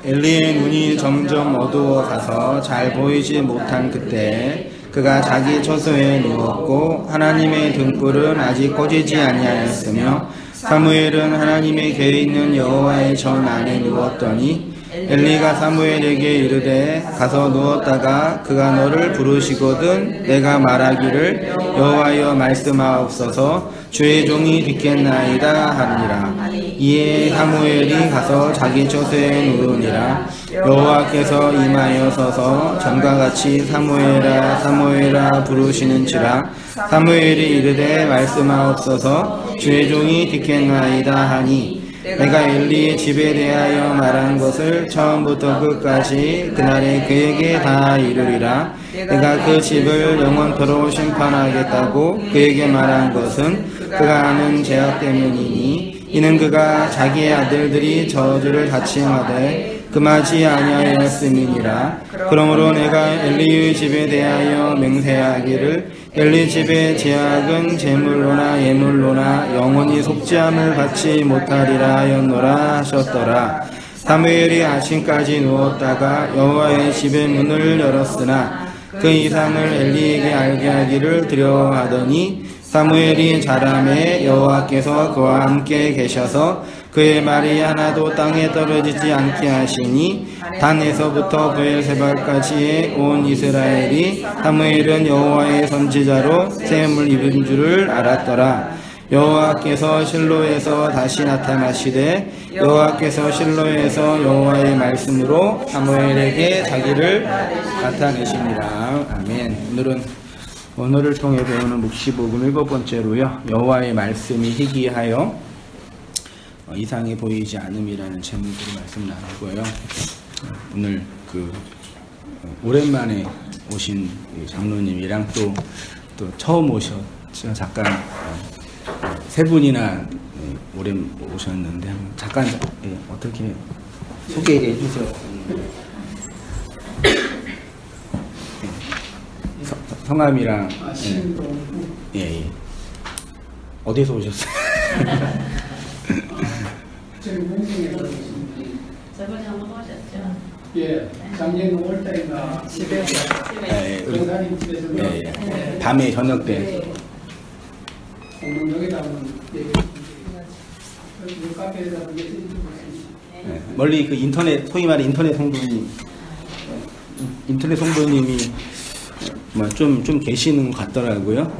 엘리의 눈이 점점 어두워 가서 잘 보이지 못한 그때 그가 자기 처소에 누웠고 하나님의 등불은 아직 꺼지지 아니하였으며 사무엘은 하나님의 궤에 있는 여호와의 전 안에 누웠더니 엘리가 사무엘에게 이르되 가서 누웠다가 그가 너를 부르시거든 내가 말하기를 여호와여 말씀하옵소서 주의 종이 듣겠나이다 하니라. 이에 사무엘이 가서 자기 처소에 누우니라. 여호와께서 임하여 서서 전과 같이 사무엘아 사무엘아 부르시는지라. 사무엘이 이르되 말씀하옵소서 주의 종이 듣겠나이다 하니 내가 엘리의 집에 대하여 말한 것을 처음부터 끝까지 그날에 그에게 다 이르리라. 내가 그 집을 영원토록 심판하겠다고 그에게 말한 것은 그가 아는 죄악 때문이니 이는 그가 자기의 아들들이 저주를 자칭하되 금하지 아니하였음이니라. 그러므로 내가 엘리의 집에 대하여 맹세하기를 엘리 집의 제약은 제물로나 예물로나 영원히 속죄함을 받지 못하리라 하였노라 하셨더라. 사무엘이 아침까지 누웠다가 여호와의 집의 문을 열었으나 그 이상을 엘리에게 알게 하기를 두려워하더니 사무엘이 자라매 여호와께서 그와 함께 계셔서 그의 말이 하나도 땅에 떨어지지 않게 하시니 단에서부터 브엘세바까지의 온 이스라엘이 사무엘은 여호와의 선지자로 세움을 입은 줄을 알았더라. 여호와께서 실로에서 다시 나타나시되 여호와께서 실로에서 여호와의 말씀으로 사무엘에게 자기를 나타내시니라. 아멘. 오늘을 통해 배우는 묵시복음 7번째로요. 여호와의 말씀이 희귀하여 이상해 보이지 않음이라는 제목으로 말씀 나누고요. 오늘 오랜만에 오신 장로님이랑 또 처음 오셨죠. 잠깐 세 분이나 오래 오셨는데 잠깐 어떻게 소개해 주세요. 성함이랑 예. 어디서 오셨어요? 저번에 한번 오셨죠? 예, 작년 5월달인가 집에서 권사님 집에서 예. 밤에 저녁 때 공동역에다 카페에다 멀리 그 인터넷 소위 말해 인터넷 성도님이 좀 계시는 것 같더라고요.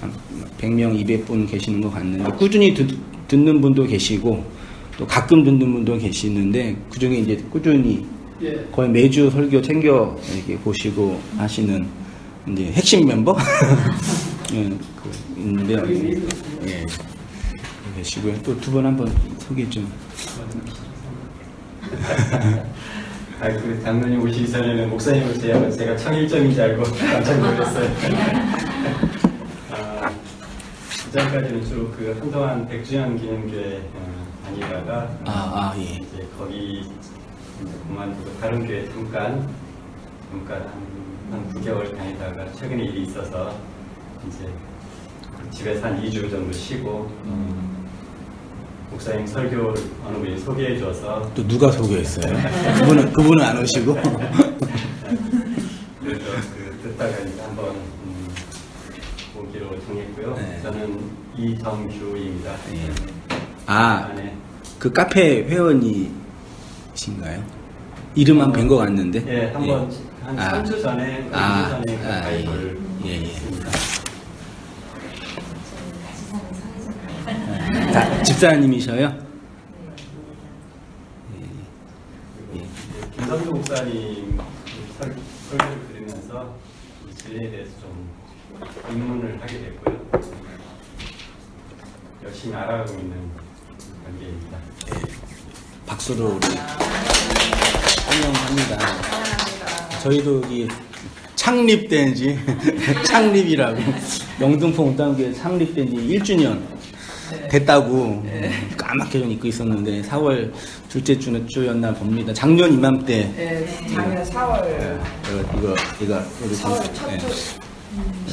한 100명, 200분 계시는 것 같는데 꾸준히 듣는 분도 계시고 또 가끔 듣는 분도 계시는데 그 중에 이제 꾸준히 거의 매주 설교 챙겨 이렇게 보시고 하시는 이제 핵심 멤버 있는데요. 예, 계시고요. 또 두 분 한번 소개 좀. 그 장로님 오시기 전에는 목사님을 제가 청일점인 줄 알고 깜짝 놀랐어요. 그전까지는 주로 한동안 백주년 기념교회 다니다가 예. 이제 거기 그만두고 다른 교회 잠깐 한 9개월 다니다가 최근에 일이 있어서 이제 집에서 한 2주 정도 쉬고 목사님 설교를 어느 분이 소개해 줘서 또 누가 소개했어요? 그분은 안 오시고 그래서 듣다가 이제 한번 보기로 정했고요. 네. 저는 이정규입니다. 네. 그 카페 회원이신가요? 이름만 뵌 것 같는데. 예, 한번 한 3주 전에 가입을 했습니다. 집사님이셔요? 김성주 목사님 설교를 들으면서 진리에 대해서 좀 입문을 하게 됐고요. 열심히 알아가고 있는 관계입니다. 박수로 환영합니다. 저희도 이 창립된 지 창립이라고 영등포 온당교회 창립된 지 1주년 됐다고 까맣게 좀 잊고 있었는데 4월 둘째 주였나 봅니다. 작년 이맘때. 네, 작년 4월. 이거 4월 첫 주.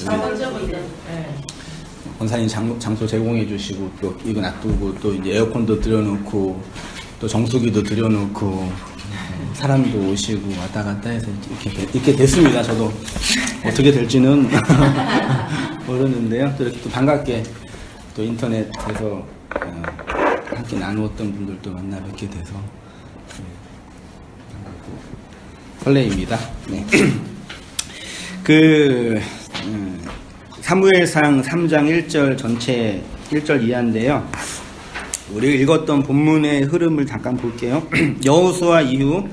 4월 저번에. 권사님 장소 제공해 주시고 또 이거 놔두고 또 이제 에어컨도 들여놓고 또 정수기도 들여놓고 사람도 오시고 왔다 갔다 해서 이렇게 됐습니다. 저도 어떻게 될지는 모르는데요. 또 이렇게 또 반갑게 또 인터넷에서 함께 나누었던 분들도 만나 뵙게 돼서 설레입니다. 네. 사무엘상 3장 1절 전체 1절 이하인데요. 우리 읽었던 본문의 흐름을 잠깐 볼게요. 여호수아 이후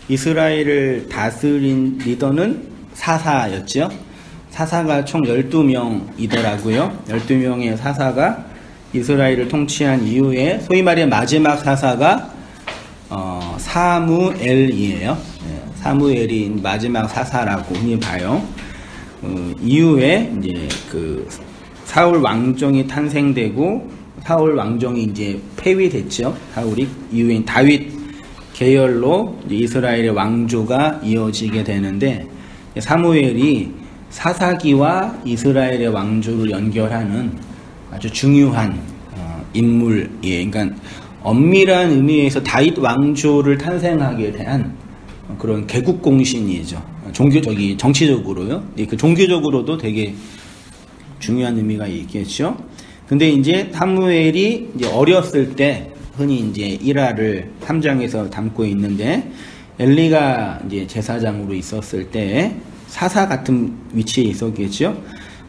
이스라엘을 다스린 리더는 사사였죠. 사사가 총 12명이더라고요. 12명의 사사가 이스라엘을 통치한 이후에 소위 말해 마지막 사사가 사무엘이에요. 사무엘이 마지막 사사라고 흔히 봐요. 이후에 이제 그 사울 왕정이 탄생되고 사울 왕정이 이제 폐위됐죠. 사울이 이후에 다윗 계열로 이스라엘의 왕조가 이어지게 되는데 사무엘이 사사기와 이스라엘의 왕조를 연결하는 아주 중요한 인물이에요. 그러니까 엄밀한 의미에서 다윗 왕조를 탄생하게 대한 그런 개국공신이죠. 정치적으로요. 그 종교적으로도 되게 중요한 의미가 있겠죠. 근데 이제 사무엘이 이제 어렸을 때 흔히 이제 1화를 3장에서 담고 있는데 엘리가 이제 제사장으로 있었을 때 사사 같은 위치에 있었겠죠.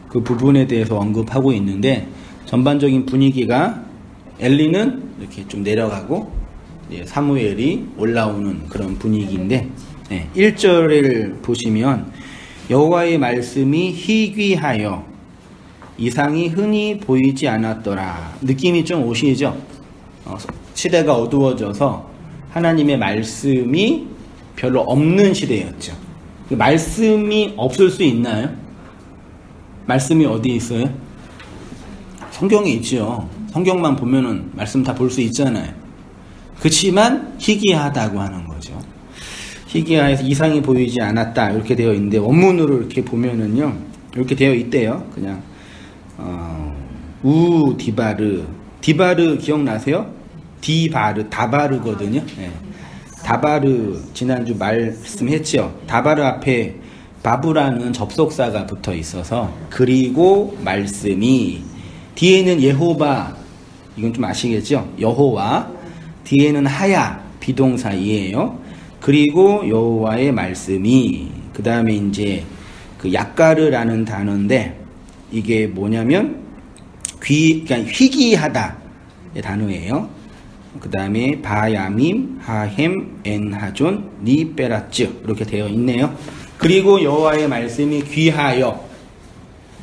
그 부분에 대해서 언급하고 있는데 전반적인 분위기가 엘리는 이렇게 좀 내려가고 사무엘이 올라오는 그런 분위기인데 1절을 보시면 여호와의 말씀이 희귀하여 이상이 흔히 보이지 않았더라. 느낌이 좀 오시죠? 시대가 어두워져서 하나님의 말씀이 별로 없는 시대였죠. 말씀이 없을 수 있나요? 말씀이 어디 있어요? 성경에 있죠. 성경만 보면은 말씀 다 볼 수 있잖아요. 그렇지만 희귀하다고 하는 거죠. 희귀하여서 이상이 보이지 않았다 이렇게 되어 있는데 원문으로 이렇게 보면은요 이렇게 되어 있대요. 그냥 디바르 기억나세요? 다바르거든요. 네. 다바르 지난주 말씀했죠. 다바르 앞에 바브라는 접속사가 붙어 있어서 그리고 말씀이 뒤에는 예호바 이건 좀 아시겠죠? 여호와 뒤에는 하야 비동사이에요. 그리고 여호와의 말씀이 그 다음에 이제 그 약가르라는 단어인데 이게 뭐냐면 그러니까 희귀하다 단어예요. 그 다음에 바야밈, 하햄, 엔하존, 니베라츠 이렇게 되어 있네요. 그리고 여호와의 말씀이 귀하여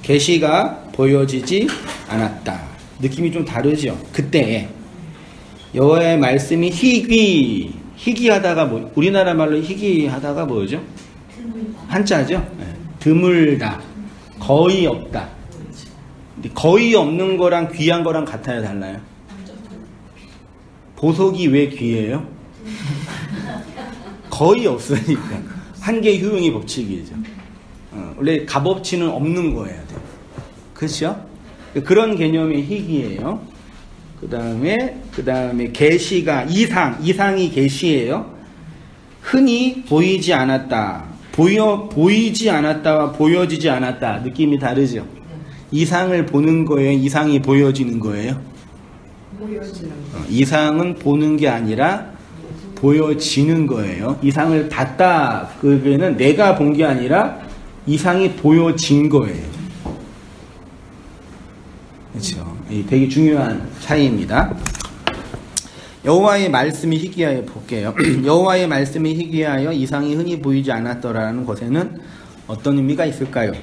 계시가 보여지지 않았다. 느낌이 좀 다르죠. 그때 여호와의 말씀이 희귀하다가 뭐 우리나라 말로 희귀하다가 뭐죠? 한자죠. 드물다, 거의 없다. 거의 없는 거랑 귀한 거랑 같아요, 달라요? 보석이 왜 귀해요? 거의 없으니까. 한계 효용의 법칙이죠. 원래 값어치는 없는 거여야 돼요. 그렇죠? 그런 개념의 희귀예요. 그 다음에 계시가 이상이 계시예요. 흔히 보이지 않았다. 보이지 않았다와 보여지지 않았다. 느낌이 다르죠? 이상을 보는 거예요? 이상이 보여지는 거예요? 이상은 보는 게 아니라 보여지는 거예요. 이상을 봤다. 그게는 내가 본 게 아니라 이상이 보여진 거예요. 그렇죠? 되게 중요한 차이입니다. 여호와의 말씀이 희귀하여 볼게요. 여호와의 말씀이 희귀하여 이상이 흔히 보이지 않았더라는 것에는 어떤 의미가 있을까요?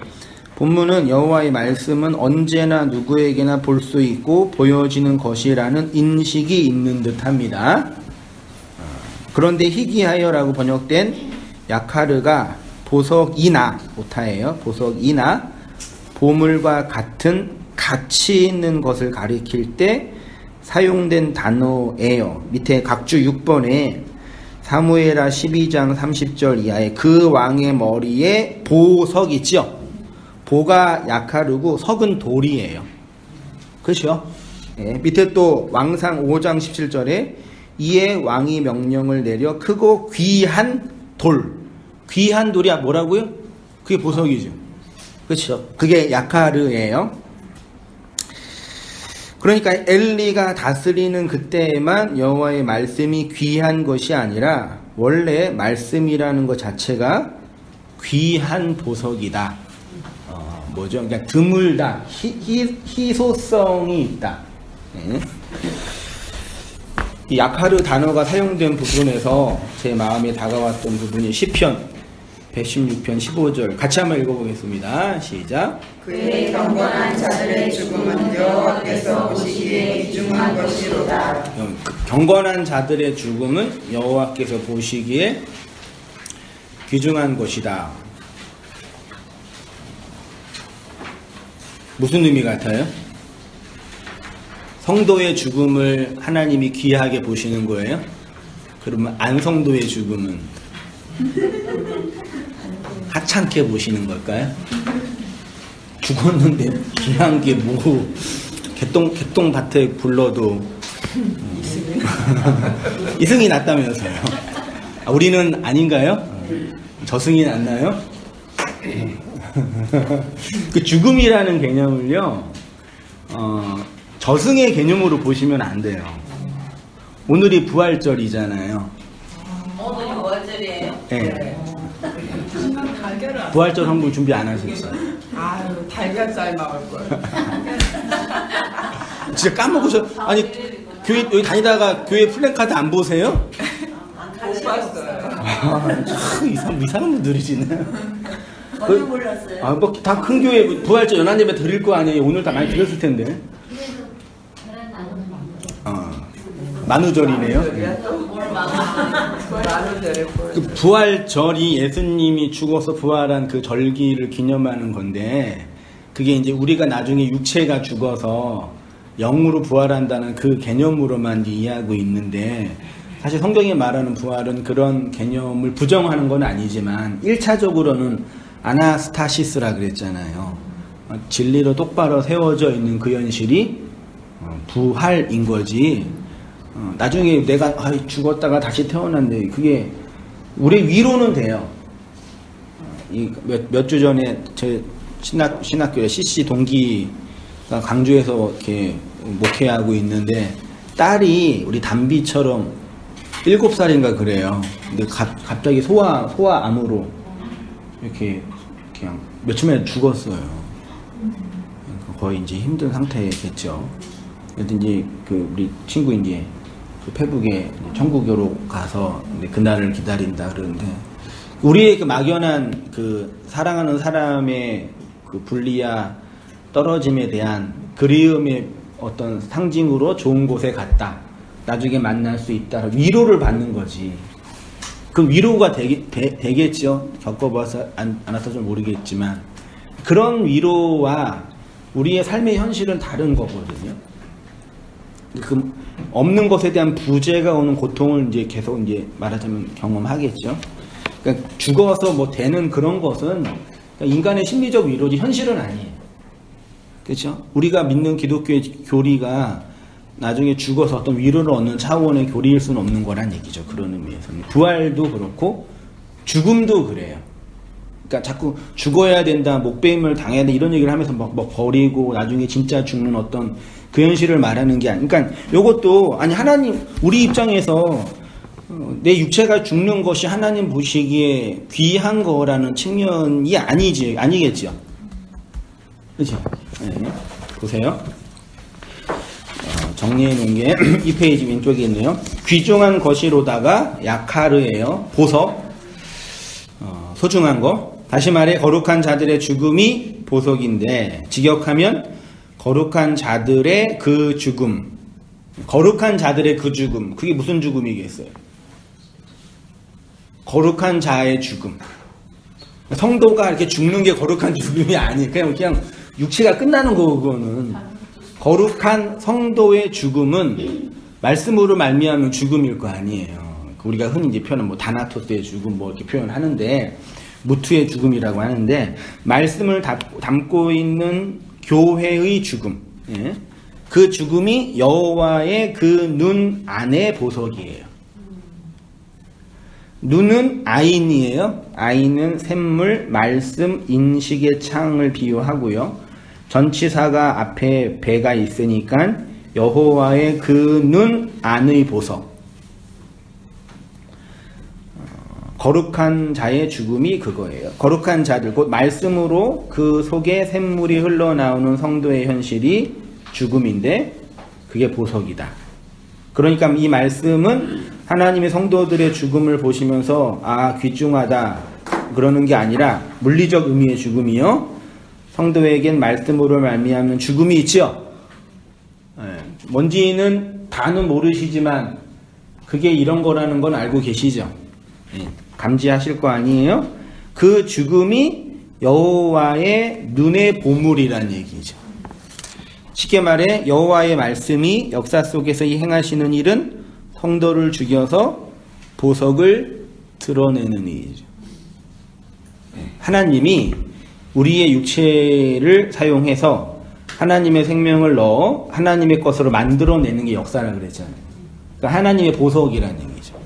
본문은 여호와의 말씀은 언제나 누구에게나 볼 수 있고 보여지는 것이라는 인식이 있는 듯합니다. 그런데 희귀하여라고 번역된 야카르가 보석이나 오타예요. 보석이나 보물과 같은 가치 있는 것을 가리킬 때 사용된 단어예요. 밑에 각주 6번에 사무엘하 12장 30절 이하에 그 왕의 머리에 보석 있죠. 보가 야카르고 석은 돌이에요. 그렇죠? 예, 밑에 또 왕상 5장 17절에 이에 왕이 명령을 내려 크고 귀한 돌. 귀한 돌이 뭐라고요? 그게 보석이죠. 그렇죠? 그게 야카르예요. 그러니까 엘리가 다스리는 그때에만 여호와의 말씀이 귀한 것이 아니라 원래 말씀이라는 것 자체가 귀한 보석이다. 뭐죠? 그냥 드물다. 희소성이 있다. 네. 이 야카르 단어가 사용된 부분에서 제 마음에 다가왔던 부분이 시편 116편 15절 같이 한번 읽어보겠습니다. 시작. 그의 경건한 자들의 죽음은 여호와께서 보시기에 귀중한 것이로다. 경건한 자들의 죽음은 여호와께서 보시기에 귀중한 것이다. 무슨 의미 같아요? 성도의 죽음을 하나님이 귀하게 보시는 거예요? 그러면 안성도의 죽음은 하찮게 보시는 걸까요? 죽었는데 귀한 게 뭐 개똥밭에 불러도 이승이 났다면서요. 우리는 아닌가요? 저승이 났나요? 그 죽음이라는 개념을요, 저승의 개념으로 보시면 안 돼요. 오늘이 부활절이잖아요. 오늘이 부활절이에요? 네. 부활절 헌금 준비 안 하셨어요? 아유, 달걀살 먹을 걸. 진짜 까먹으셔. 아니, 교회 여기 다니다가 교회 플랜카드 안 보세요? 못 봤어요. 참 이상한 분들이시네. 전혀 몰랐어요. 뭐 다 큰 교회 부활절 연한 예배 드릴 거 아니에요. 오늘 다 많이 드렸을 텐데. 만우절이네요. 그 부활절이 예수님이 죽어서 부활한 그 절기를 기념하는 건데, 그게 이제 우리가 나중에 육체가 죽어서 영으로 부활한다는 그 개념으로만 이해하고 있는데, 사실 성경이 말하는 부활은 그런 개념을 부정하는 건 아니지만 1차적으로는 아나스타시스라 그랬잖아요. 진리로 똑바로 세워져 있는 그 현실이 부활인 거지. 나중에 내가 죽었다가 다시 태어났는데 그게 우리 위로는 돼요. 몇 주 전에 제 신학교에 CC 동기가 강주에서 이렇게 목회하고 있는데 딸이 우리 담비처럼 7살인가 그래요. 근데 갑자기 소아암으로 이렇게 그냥 며칠 만에 죽었어요. 거의 이제 힘든 상태겠죠. 그래서 이제 그 우리 친구 이제 그 페북에 천국으로 가서 그날을 기다린다 그러는데, 우리의 그 막연한 그 사랑하는 사람의 그 분리와 떨어짐에 대한 그리움의 어떤 상징으로 좋은 곳에 갔다, 나중에 만날 수 있다, 위로를 받는 거지. 그 위로가 되겠죠. 겪어봐서 않아서 좀 모르겠지만 그런 위로와 우리의 삶의 현실은 다른 거거든요. 그 없는 것에 대한 부재가 오는 고통을 이제 계속 이제 말하자면 경험하겠죠. 그러니까 죽어서 뭐 되는 그런 것은 인간의 심리적 위로지 현실은 아니에요. 그렇죠? 우리가 믿는 기독교의 교리가 나중에 죽어서 어떤 위로를 얻는 차원의 교리일 수는 없는 거란 얘기죠. 그런 의미에서는. 부활도 그렇고 죽음도 그래요. 그러니까 자꾸 죽어야 된다, 목배임을 당해야 된다 이런 얘기를 하면서 막 버리고 나중에 진짜 죽는 어떤 그 현실을 말하는 게 아니니까, 그러니까 요것도 아니 하나님 우리 입장에서 내 육체가 죽는 것이 하나님 보시기에 귀한 거라는 측면이 아니겠죠. 그렇죠? 네. 보세요. 정리해 놓은 게 이 페이지 왼쪽에 있네요. 귀중한 것이로다가 야카르예요. 보석. 소중한 거. 다시 말해 거룩한 자들의 죽음이 보석인데, 직역하면 거룩한 자들의 그 죽음. 거룩한 자들의 그 죽음. 그게 무슨 죽음이겠어요? 거룩한 자의 죽음. 성도가 이렇게 죽는 게 거룩한 죽음이 아니에요. 그냥 육체가 끝나는 거고, 그거는. 거룩한 성도의 죽음은 말씀으로 말미암은 죽음일 거 아니에요. 우리가 흔히 이제 표현은 뭐 다나토스의 죽음 뭐 이렇게 표현하는데, 무투의 죽음이라고 하는데, 말씀을 담고 있는 교회의 죽음. 예? 그 죽음이 여호와의 그 눈 안의 보석이에요. 눈은 아인이에요. 아인은 샘물, 말씀, 인식의 창을 비유하고요. 전치사가 앞에 배가 있으니까 여호와의 그 눈 안의 보석. 거룩한 자의 죽음이 그거예요. 거룩한 자들, 곧 말씀으로 그 속에 샘물이 흘러나오는 성도의 현실이 죽음인데 그게 보석이다. 그러니까 이 말씀은 하나님의 성도들의 죽음을 보시면서 귀중하다 그러는 게 아니라 물리적 의미의 죽음이요. 성도에겐 말씀으로 말미암는 죽음이 있죠. 뭔지는 다는 모르시지만 그게 이런 거라는 건 알고 계시죠. 감지하실 거 아니에요? 그 죽음이 여호와의 눈의 보물이란 얘기죠. 쉽게 말해 여호와의 말씀이 역사 속에서 이 행하시는 일은 성도를 죽여서 보석을 드러내는 일이죠. 하나님이 우리의 육체를 사용해서 하나님의 생명을 넣어 하나님의 것으로 만들어내는 게 역사라 그랬잖아요. 그러니까 하나님의 보석이라는 얘기죠.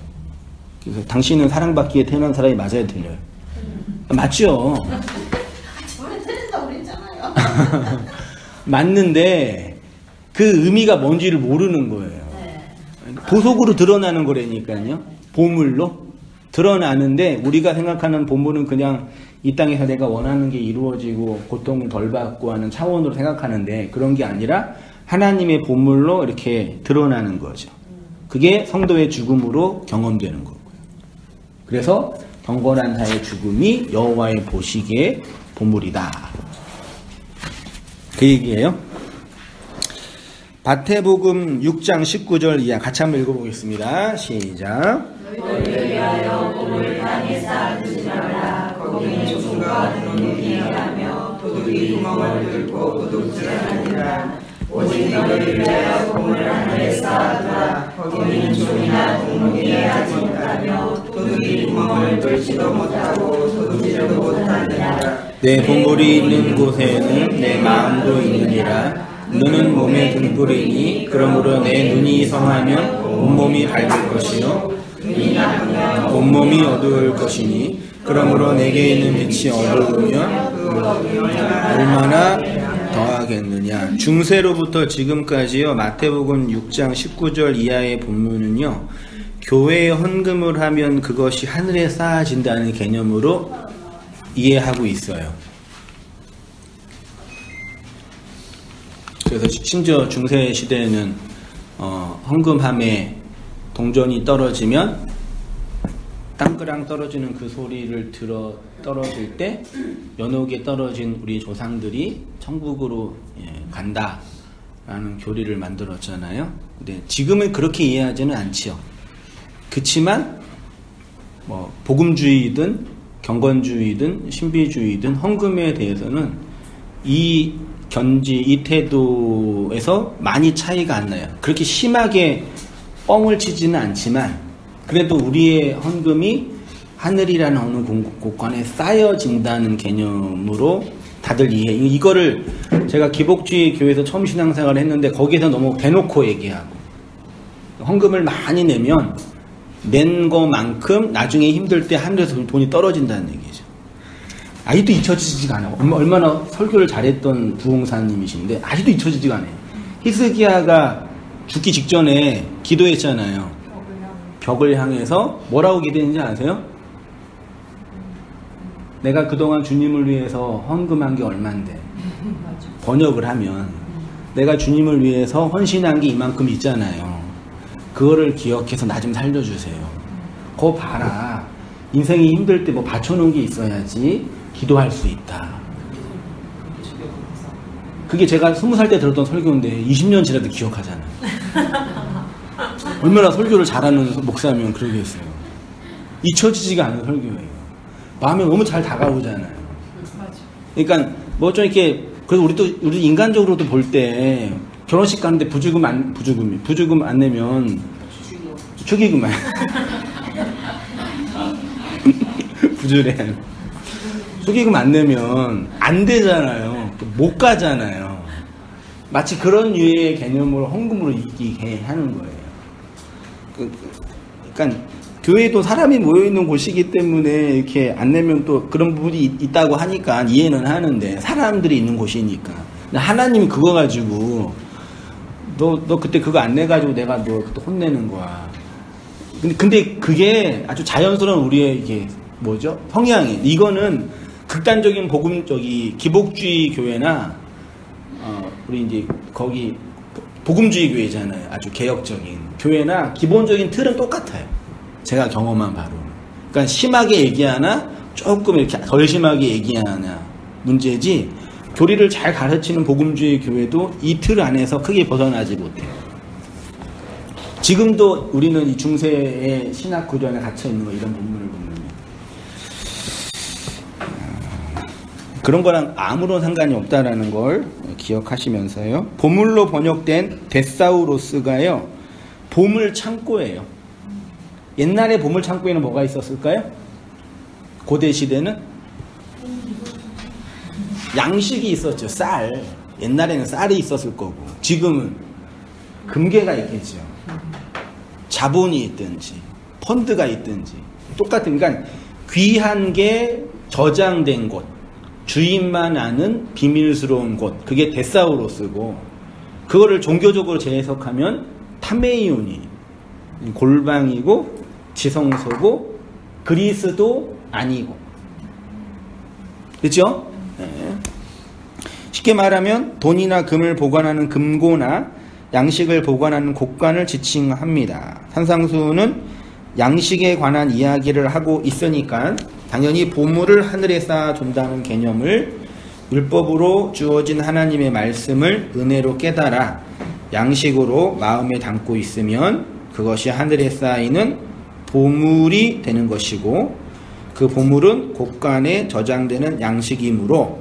그래서 당신은 사랑받기에 태어난 사람이 맞아야 들려요. 맞죠? 저번에 틀린다고 그랬잖아요. 맞는데 그 의미가 뭔지를 모르는 거예요. 보석으로 드러나는 거라니까요. 보물로 드러나는데 우리가 생각하는 보물은 그냥 이 땅에서 내가 원하는 게 이루어지고 고통을 덜 받고 하는 차원으로 생각하는데 그런 게 아니라 하나님의 보물로 이렇게 드러나는 거죠. 그게 성도의 죽음으로 경험되는 거고요. 그래서 경건한 자의 죽음이 여호와의 보시기에 보물이다. 그 얘기예요. 마태복음 6장 19절 이하 같이 한번 읽어보겠습니다. 시작. 너희를 위하여 보물 땅에 쌓아두지 말라. 거기는 조수가 들어오기 하며 도둑이 구멍을 뚫고 도둑질하니라. 오직 너희를 위하여 보물 하늘에 쌓아두라. 거기는 종이나 동물이 하지 못하며 도둑이 구멍을 뚫지도 못하고 도둑질도 못하니라. 내 보물이 있는 곳에는 내 마음도 있느니라. 눈은 몸의 등불이니 그러므로 내 눈이 성하면 온몸이 밝을 것이요 온몸이 어두울 것이니 그러므로 내게 있는 빛이 어두우면 얼마나 더하겠느냐. 중세로부터 지금까지요 마태복음 6장 19절 이하의 본문은요 교회에 헌금을 하면 그것이 하늘에 쌓아진다는 개념으로 이해하고 있어요. 그래서 심지어 중세 시대에는 헌금함에 동전이 떨어지면 땅그랑 떨어지는 그 소리를 들어 떨어질 때 연옥에 떨어진 우리 조상들이 천국으로 간다라는 교리를 만들었잖아요. 근데 지금은 그렇게 이해하지는 않지요. 그치만 뭐 복음주의든 경건주의든 신비주의든 헌금에 대해서는 이 태도에서 많이 차이가 안 나요. 그렇게 심하게 뻥을 치지는 않지만 그래도 우리의 헌금이 하늘이라는 어느 곳간에 쌓여진다는 개념으로 다들 이해. 이거를 제가 기복주의 교회에서 처음 신앙생활을 했는데 거기에서 너무 대놓고 얘기하고 헌금을 많이 내면 낸 거만큼 나중에 힘들 때 하늘에서 돈이 떨어진다는 얘기죠. 아직도 잊혀지지가 않아요. 얼마나 설교를 잘했던 부흥사님이신데 아직도 잊혀지지가 않아요. 히스기야가 죽기 직전에 기도했잖아요. 벽을 향해서 뭐라고 기도했는지 아세요? 내가 그동안 주님을 위해서 헌금한 게 얼만데. 번역을 하면 내가 주님을 위해서 헌신한 게 이만큼 있잖아요. 그거를 기억해서 나 좀 살려주세요. 그거 봐라. 인생이 힘들 때 뭐 받쳐놓은 게 있어야지 기도할 수 있다. 그게 제가 20살 때 들었던 설교인데 20년 지나도 기억하잖아요. 얼마나 설교를 잘하는 목사면 그러겠어요. 잊혀지지가 않은 설교예요. 마음에 너무 잘 다가오잖아요. 그러니까 뭐 좀 이렇게 그래서 우리 인간적으로도 볼 때 결혼식 가는데 부주금 안 내면 축의금 부주래. 축의금 안 내면 안 되잖아요. 못 가잖아요. 마치 그런 유의 개념을 헌금으로 있게 하는 거예요. 그러니까 교회도 사람이 모여있는 곳이기 때문에 이렇게 안 내면 또 그런 부분이 있다고 하니까 이해는 하는데, 사람들이 있는 곳이니까. 하나님이 그거 가지고 너 그때 그거 안 내가지고 내가 너 그때 혼내는 거야. 근데 그게 아주 자연스러운 우리의 이게 뭐죠? 성향이. 이거는 극단적인 기복주의 교회나 우리 이제 거기 복음주의 교회잖아요. 아주 개혁적인 교회나 기본적인 틀은 똑같아요. 제가 경험한 바로. 그러니까 심하게 얘기하나 조금 이렇게 덜 심하게 얘기하나 문제지, 교리를 잘 가르치는 복음주의 교회도 이 틀 안에서 크게 벗어나지 못해요. 지금도 우리는 이 중세의 신학 구조 안에 갇혀 있는 거, 이런 본문을 보면 그런 거랑 아무런 상관이 없다라는 걸 기억하시면서요. 보물로 번역된 데사우로스가요, 보물 창고예요. 옛날에 보물 창고에는 뭐가 있었을까요? 고대 시대는 양식이 있었죠. 쌀. 옛날에는 쌀이 있었을 거고, 지금은 금괴가 있겠죠. 자본이 있든지 펀드가 있든지 똑같은, 그러니까 귀한 게 저장된 곳, 주인만 아는 비밀스러운 곳, 그게 데사우로스고, 그거를 종교적으로 재해석하면 타메이온이 골방이고 지성소고 그리스도 아니고, 그렇죠? 네. 쉽게 말하면 돈이나 금을 보관하는 금고나 양식을 보관하는 곡간을 지칭합니다. 산상수는 양식에 관한 이야기를 하고 있으니까 당연히 보물을 하늘에 쌓아준다는 개념을, 율법으로 주어진 하나님의 말씀을 은혜로 깨달아 양식으로 마음에 담고 있으면 그것이 하늘에 쌓이는 보물이 되는 것이고, 그 보물은 곡간에 저장되는 양식이므로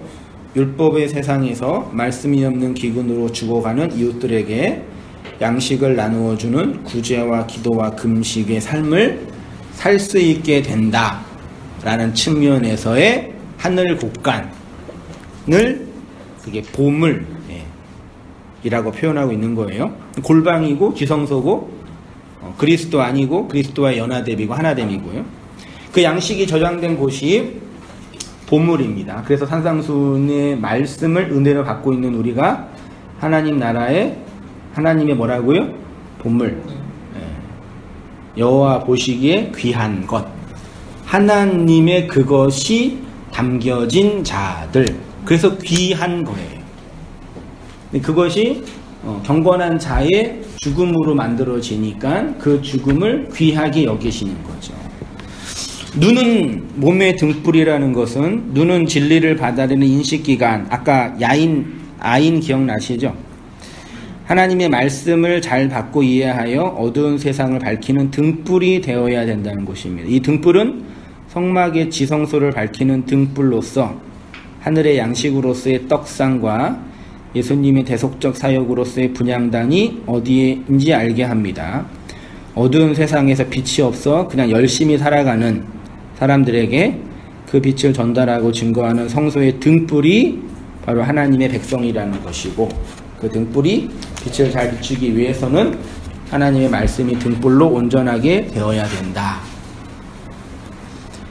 율법의 세상에서 말씀이 없는 기근으로 죽어가는 이웃들에게 양식을 나누어주는 구제와 기도와 금식의 삶을 살 수 있게 된다 라는 측면에서의 하늘 곡간을 그게 보물 이라고 표현하고 있는 거예요. 골방이고 지성소고 그리스도 아니고 그리스도와 연하됨이고 하나됨이고요. 그 양식이 저장된 곳이 보물입니다. 그래서 산상수의 말씀을 은혜로 받고 있는 우리가 하나님 나라의, 하나님의 뭐라고요? 보물, 여호와 보시기에 귀한 것, 하나님의 그것이 담겨진 자들, 그래서 귀한 거예요. 그것이 경건한 자의 죽음으로 만들어지니까 그 죽음을 귀하게 여기시는 거죠. 눈은 몸의 등불이라는 것은, 눈은 진리를 받아들이는 인식기관, 아까 아인 기억나시죠? 하나님의 말씀을 잘 받고 이해하여 어두운 세상을 밝히는 등불이 되어야 된다는 것입니다. 이 등불은 성막의 지성소를 밝히는 등불로서 하늘의 양식으로서의 떡상과 예수님의 대속적 사역으로서의 분향단이 어디에인지 알게 합니다. 어두운 세상에서 빛이 없어 그냥 열심히 살아가는 사람들에게 그 빛을 전달하고 증거하는 성소의 등불이 바로 하나님의 백성이라는 것이고, 그 등불이 빛을 잘 비추기 위해서는 하나님의 말씀이 등불로 온전하게 되어야 된다.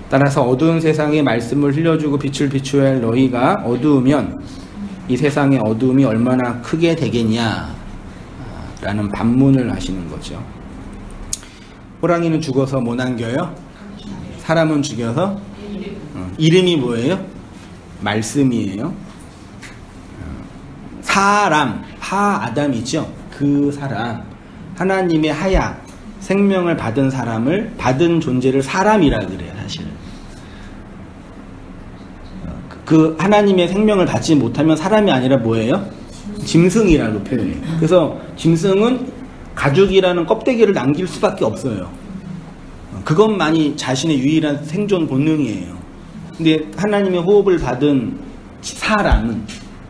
따라서 어두운 세상에 말씀을 흘려주고 빛을 비추어야 할 너희가 어두우면 이 세상의 어두움이 얼마나 크게 되겠냐 라는 반문을 하시는 거죠. 호랑이는 죽어서 뭐 남겨요? 사람은 죽여서 이름이 뭐예요? 말씀이에요. 사람, 아담이죠. 그 사람, 하나님의 하야, 생명을 받은 사람을, 받은 존재를 사람이라 그래요. 사실은 그 하나님의 생명을 받지 못하면 사람이 아니라 뭐예요? 짐승이라고 표현해요. 그래서 짐승은 가죽이라는 껍데기를 남길 수밖에 없어요. 그것만이 자신의 유일한 생존 본능이에요. 근데 하나님의 호흡을 받은 사람은,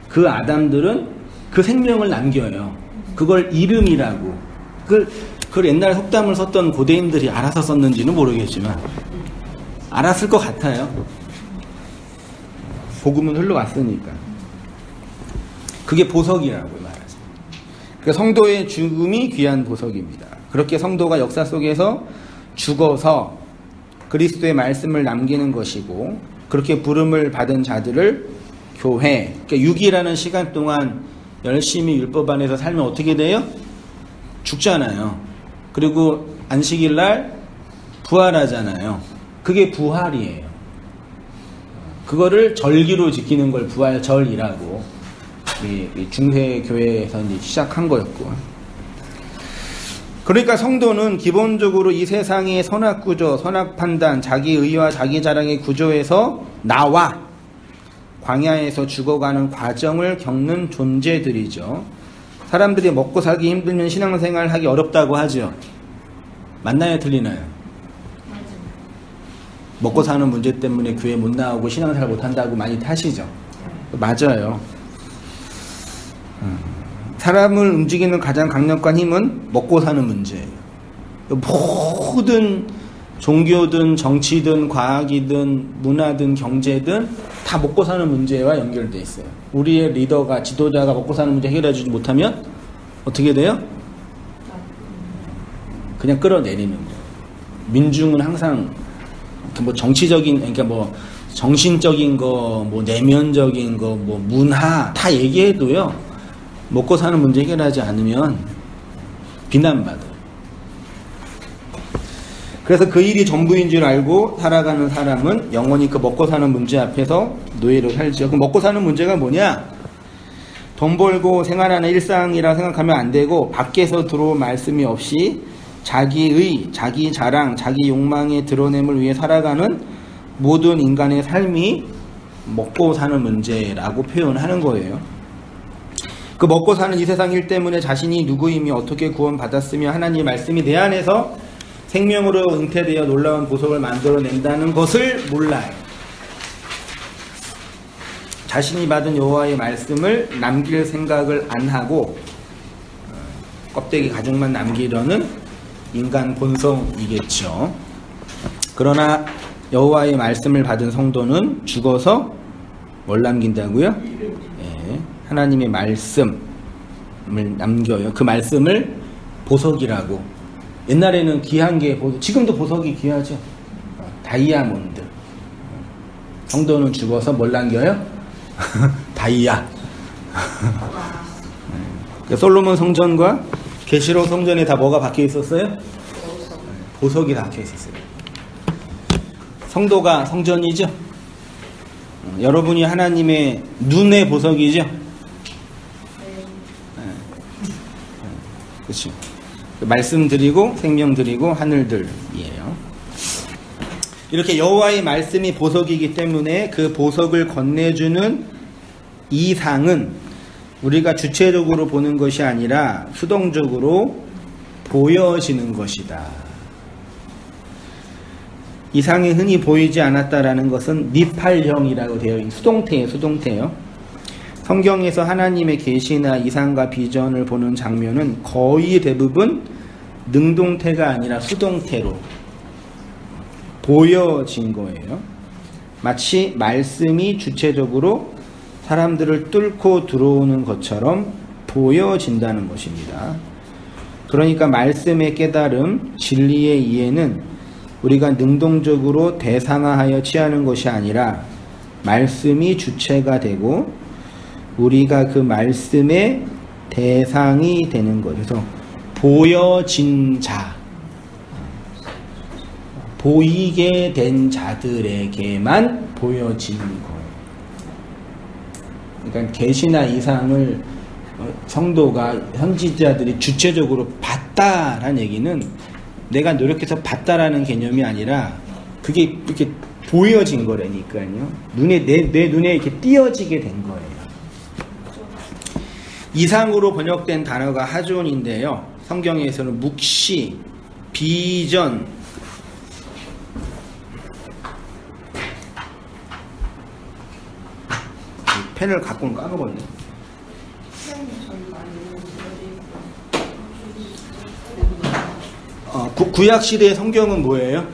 그 아담들은 그 생명을 남겨요. 그걸 이름이라고. 그걸 옛날 속담을 썼던 고대인들이 알아서 썼는지는 모르겠지만 알았을 것 같아요. 복음은 흘러왔으니까. 그게 보석이라고 말하죠. 그 성도의 죽음이 귀한 보석입니다. 그렇게 성도가 역사 속에서 죽어서 그리스도의 말씀을 남기는 것이고, 그렇게 부름을 받은 자들을 교회, 그러니까 6일이라는 시간 동안 열심히 율법 안에서 살면 어떻게 돼요? 죽잖아요. 그리고 안식일 날 부활하잖아요. 그게 부활이에요. 그거를 절기로 지키는 걸 부활절이라고 이 중세교회에서 이제 시작한 거였고, 그러니까 성도는 기본적으로 이 세상의 선악구조, 선악판단, 자기의와 자기자랑의 구조에서 나와 광야에서 죽어가는 과정을 겪는 존재들이죠. 사람들이 먹고 살기 힘들면 신앙생활 하기 어렵다고 하죠. 맞나요? 틀리나요? 먹고 사는 문제 때문에 교회 못 나오고 신앙생활 못한다고 많이 타시죠. 맞아요. 사람을 움직이는 가장 강력한 힘은 먹고 사는 문제예요. 모든 종교든 정치든 과학이든 문화든 경제든 다 먹고 사는 문제와 연결돼 있어요. 우리의 리더가, 지도자가 먹고 사는 문제 해결해 주지 못하면 어떻게 돼요? 그냥 끌어내리는 거예요. 민중은 항상 뭐 정치적인, 그러니까 뭐 정신적인 거, 뭐 내면적인 거, 뭐 문화 다 얘기해도요, 먹고 사는 문제 해결하지 않으면 비난받아요. 그래서 그 일이 전부인 줄 알고 살아가는 사람은 영원히 그 먹고 사는 문제 앞에서 노예로 살죠. 그 먹고 사는 문제가 뭐냐? 돈 벌고 생활하는 일상이라 생각하면 안 되고, 밖에서 들어온 말씀이 없이 자기의, 자기 자랑, 자기 욕망의 드러냄을 위해 살아가는 모든 인간의 삶이 먹고 사는 문제라고 표현하는 거예요. 그 먹고 사는 이 세상 일 때문에 자신이 누구이며 어떻게 구원받았으며 하나님의 말씀이 내 안에서 생명으로 잉태되어 놀라운 보석을 만들어낸다는 것을 몰라요. 자신이 받은 여호와의 말씀을 남길 생각을 안 하고 껍데기 가죽만 남기려는 인간 본성이겠죠. 그러나 여호와의 말씀을 받은 성도는 죽어서 뭘 남긴다고요? 네, 하나님의 말씀을 남겨요. 그 말씀을 보석이라고. 옛날에는 귀한 게 보석, 지금도 보석이 귀하죠. 다이아몬드. 성도는 죽어서 뭘 남겨요? 다이아. 솔로몬 성전과 계시록 성전에 다 뭐가 박혀 있었어요? 보석이 박혀 있었어요. 성도가 성전이죠. 여러분이 하나님의 눈의 보석이죠. 그렇죠. 말씀 드리고 생명 드리고 하늘들이에요. 이렇게 여호와의 말씀이 보석이기 때문에 그 보석을 건네주는 이상은 우리가 주체적으로 보는 것이 아니라 수동적으로 보여지는 것이다. 이상이 흔히 보이지 않았다라는 것은 니팔형이라고 되어 있는 수동태예요. 성경에서 하나님의 계시나 이상과 비전을 보는 장면은 거의 대부분 능동태가 아니라 수동태로 보여진 거예요. 마치 말씀이 주체적으로 사람들을 뚫고 들어오는 것처럼 보여진다는 것입니다. 그러니까 말씀의 깨달음, 진리의 이해는 우리가 능동적으로 대상화하여 취하는 것이 아니라 말씀이 주체가 되고 우리가 그 말씀의 대상이 되는 거죠. 그래서 보여진 자, 보이게 된 자들에게만 보여진 거예요. 그러니까 계시나 이상을 성도가, 선지자들이 주체적으로 봤다라는 얘기는 내가 노력해서 봤다라는 개념이 아니라 그게 이렇게 보여진 거라니까요. 내 눈에 이렇게 띄어지게 된 거예요. 이상으로 번역된 단어가 하존인데요. 성경에서는 묵시, 비전, 펜을 갖고는 까먹었네. 구약시대의 성경은 뭐예요?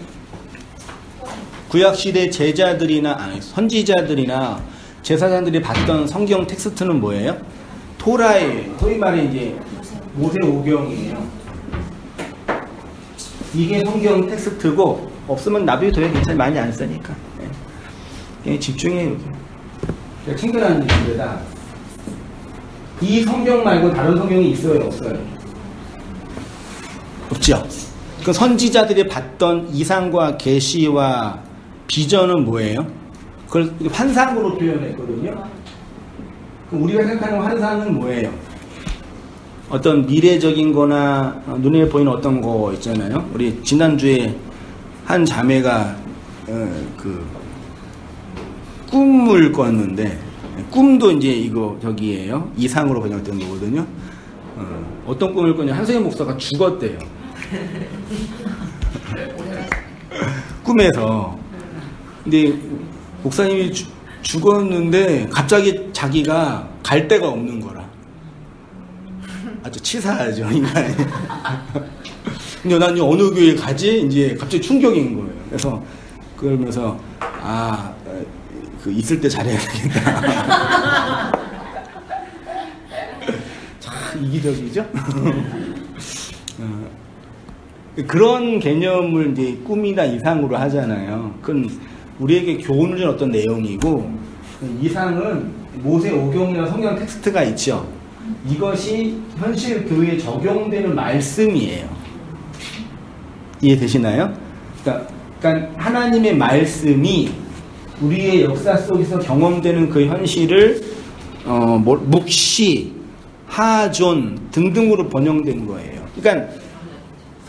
구약시대 제자들이나 선지자들이나 제사장들이 봤던 성경 텍스트는 뭐예요? 토라예요. 소위 말해 이제 모세오경이에요. 이게 성경 텍스트고 없으면 놔둬도 괜찮아요. 많이 안 쓰니까. 네. 집중해요. 챙겨놨는 일입니다. 이 성경 말고 다른 성경이 있어요, 없어요? 없죠. 그 선지자들이 봤던 이상과 계시와 비전은 뭐예요? 그걸 환상으로 표현했거든요. 그럼 우리가 생각하는 환상은 뭐예요? 어떤 미래적인 거나 눈에 보이는 어떤 거 있잖아요. 우리 지난주에 한 자매가 꿈을 꿨는데, 꿈도 이제 이거 저기예요. 이상으로 번역된 거거든요. 어떤 꿈을 꿨냐? 한성현 목사가 죽었대요. 꿈에서. 근데 목사님이 죽었는데 갑자기 자기가 갈 데가 없는 거라. 아주 치사하죠, 인간이. 근데 난 어느 교회 가지? 이제 갑자기 충격인 거예요. 그래서 그러면서 있을 때 잘해야 되겠다. 참 이기적이죠? 그런 개념을 이제 꿈이나 이상으로 하잖아요. 그건 우리에게 교훈을 준 어떤 내용이고, 이상은 모세오경이라는 성경 텍스트가 있죠. 이것이 현실 교회에 적용되는 말씀이에요. 이해되시나요? 그러니까 하나님의 말씀이 우리의 역사 속에서 경험되는 그 현실을 묵시, 하존 등등으로 번영된 거예요. 그러니까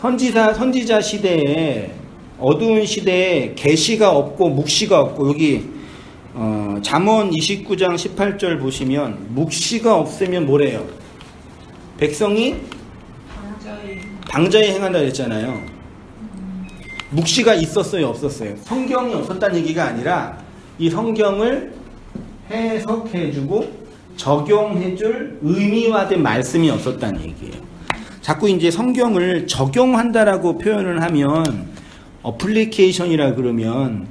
선지자 시대에 어두운 시대에 계시가 없고 묵시가 없고, 여기 잠언 29장 18절 보시면 묵시가 없으면 뭐래요? 백성이 방자에 행한다 그랬잖아요. 묵시가 있었어요, 없었어요? 성경이 없었다는 얘기가 아니라 이 성경을 해석해주고 적용해줄 의미화된 말씀이 없었다는 얘기예요. 자꾸 이제 성경을 적용한다라고 표현을 하면, 어플리케이션이라 그러면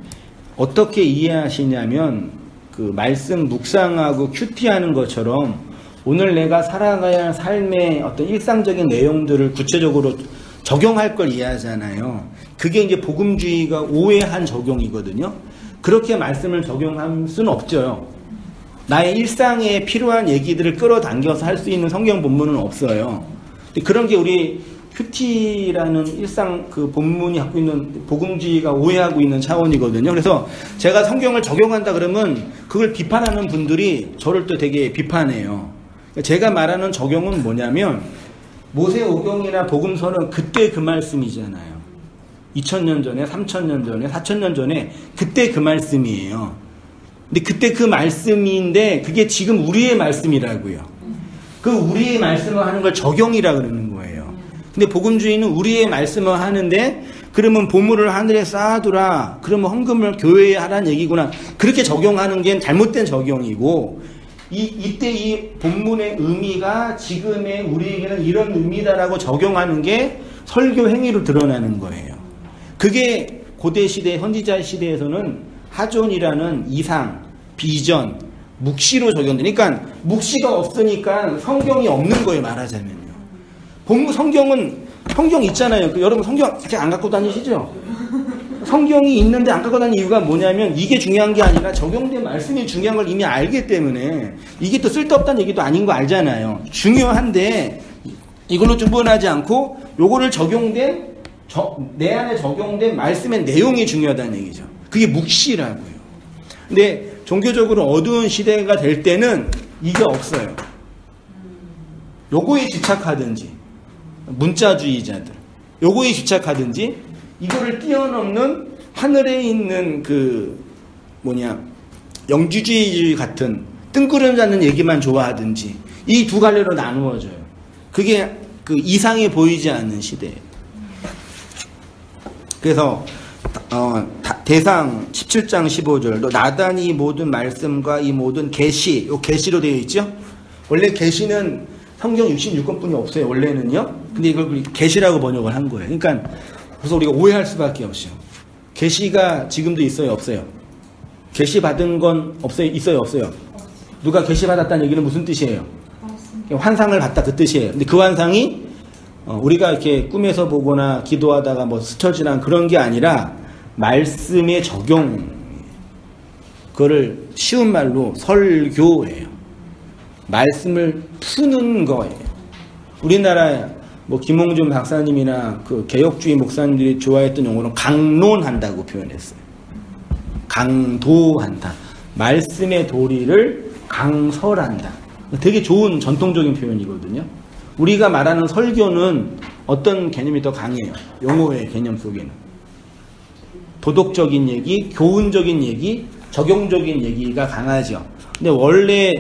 어떻게 이해하시냐면, 그 말씀 묵상하고 큐티하는 것처럼 오늘 내가 살아가야 할 삶의 어떤 일상적인 내용들을 구체적으로 적용할 걸 이해하잖아요. 그게 이제 복음주의가 오해한 적용이거든요. 그렇게 말씀을 적용할 수는 없죠. 나의 일상에 필요한 얘기들을 끌어당겨서 할 수 있는 성경 본문은 없어요. 그런 게 우리 큐티라는 일상 그 본문이 갖고 있는 복음주의가 오해하고 있는 차원이거든요. 그래서 제가 성경을 적용한다 그러면 그걸 비판하는 분들이 저를 또 되게 비판해요. 제가 말하는 적용은 뭐냐면, 모세오경이나 복음서는 그때 그 말씀이잖아요. 2000년 전에, 3000년 전에, 4000년 전에 그때 그 말씀이에요. 근데 그때 그 말씀인데 그게 지금 우리의 말씀이라고요. 그 우리의 말씀을 하는 걸 적용이라 그러는 거예요. 근데 복음주의는 우리의 말씀을 하는데, 그러면 보물을 하늘에 쌓아두라, 그러면 헌금을 교회에 하라는 얘기구나, 그렇게 적용하는 게 잘못된 적용이고, 이때 이 본문의 의미가 지금의 우리에게는 이런 의미다라고 적용하는 게 설교 행위로 드러나는 거예요. 그게 고대 시대, 선지자 시대에서는 하존이라는 이상, 비전, 묵시로 적용되니까, 묵시가 없으니까 성경이 없는 거예요, 말하자면요. 본문 성경 있잖아요. 여러분 성경 아직 안 갖고 다니시죠? 성경이 있는데 안 갖고 다니는 이유가 뭐냐면, 이게 중요한 게 아니라 적용된 말씀이 중요한 걸 이미 알기 때문에, 이게 또 쓸데없다는 얘기도 아닌 거 알잖아요. 중요한데 이걸로 충분하지 않고 요거를 내 안에 적용된 말씀의 내용이 중요하다는 얘기죠. 그게 묵시라고요. 근데 종교적으로 어두운 시대가 될 때는 이게 없어요. 요거에 집착하든지, 문자주의자들 요거에 집착하든지, 이거를 뛰어넘는 하늘에 있는 영주주의 같은 뜬구름 잡는 얘기만 좋아하든지, 이 두 갈래로 나누어져요. 그게 그 이상이 보이지 않는 시대예요. 그래서 대상 17장 15절도 나단이 모든 말씀과 이 모든 계시, 요 계시로 되어 있죠. 원래 계시는 성경 66권뿐이 없어요, 원래는요. 근데 이걸 계시라고 번역을 한 거예요. 그러니까 그래서 우리가 오해할 수밖에 없어요. 계시가 지금도 있어요, 없어요? 계시 받은 건 없어요, 있어요, 없어요? 누가 계시 받았다는 얘기는 무슨 뜻이에요? 환상을 봤다 그 뜻이에요. 근데 그 환상이 우리가 이렇게 꿈에서 보거나 기도하다가 뭐 스쳐 지난 그런 게 아니라 말씀의 적용, 그거를 쉬운 말로 설교예요. 말씀을 푸는 거예요. 우리나라 뭐 김홍준 박사님이나 그 개혁주의 목사님들이 좋아했던 용어는 강론한다고 표현했어요. 강도한다. 말씀의 도리를 강설한다. 되게 좋은 전통적인 표현이거든요. 우리가 말하는 설교는 어떤 개념이 더 강해요? 용어의 개념 속에는. 도덕적인 얘기, 교훈적인 얘기, 적용적인 얘기가 강하죠. 근데 원래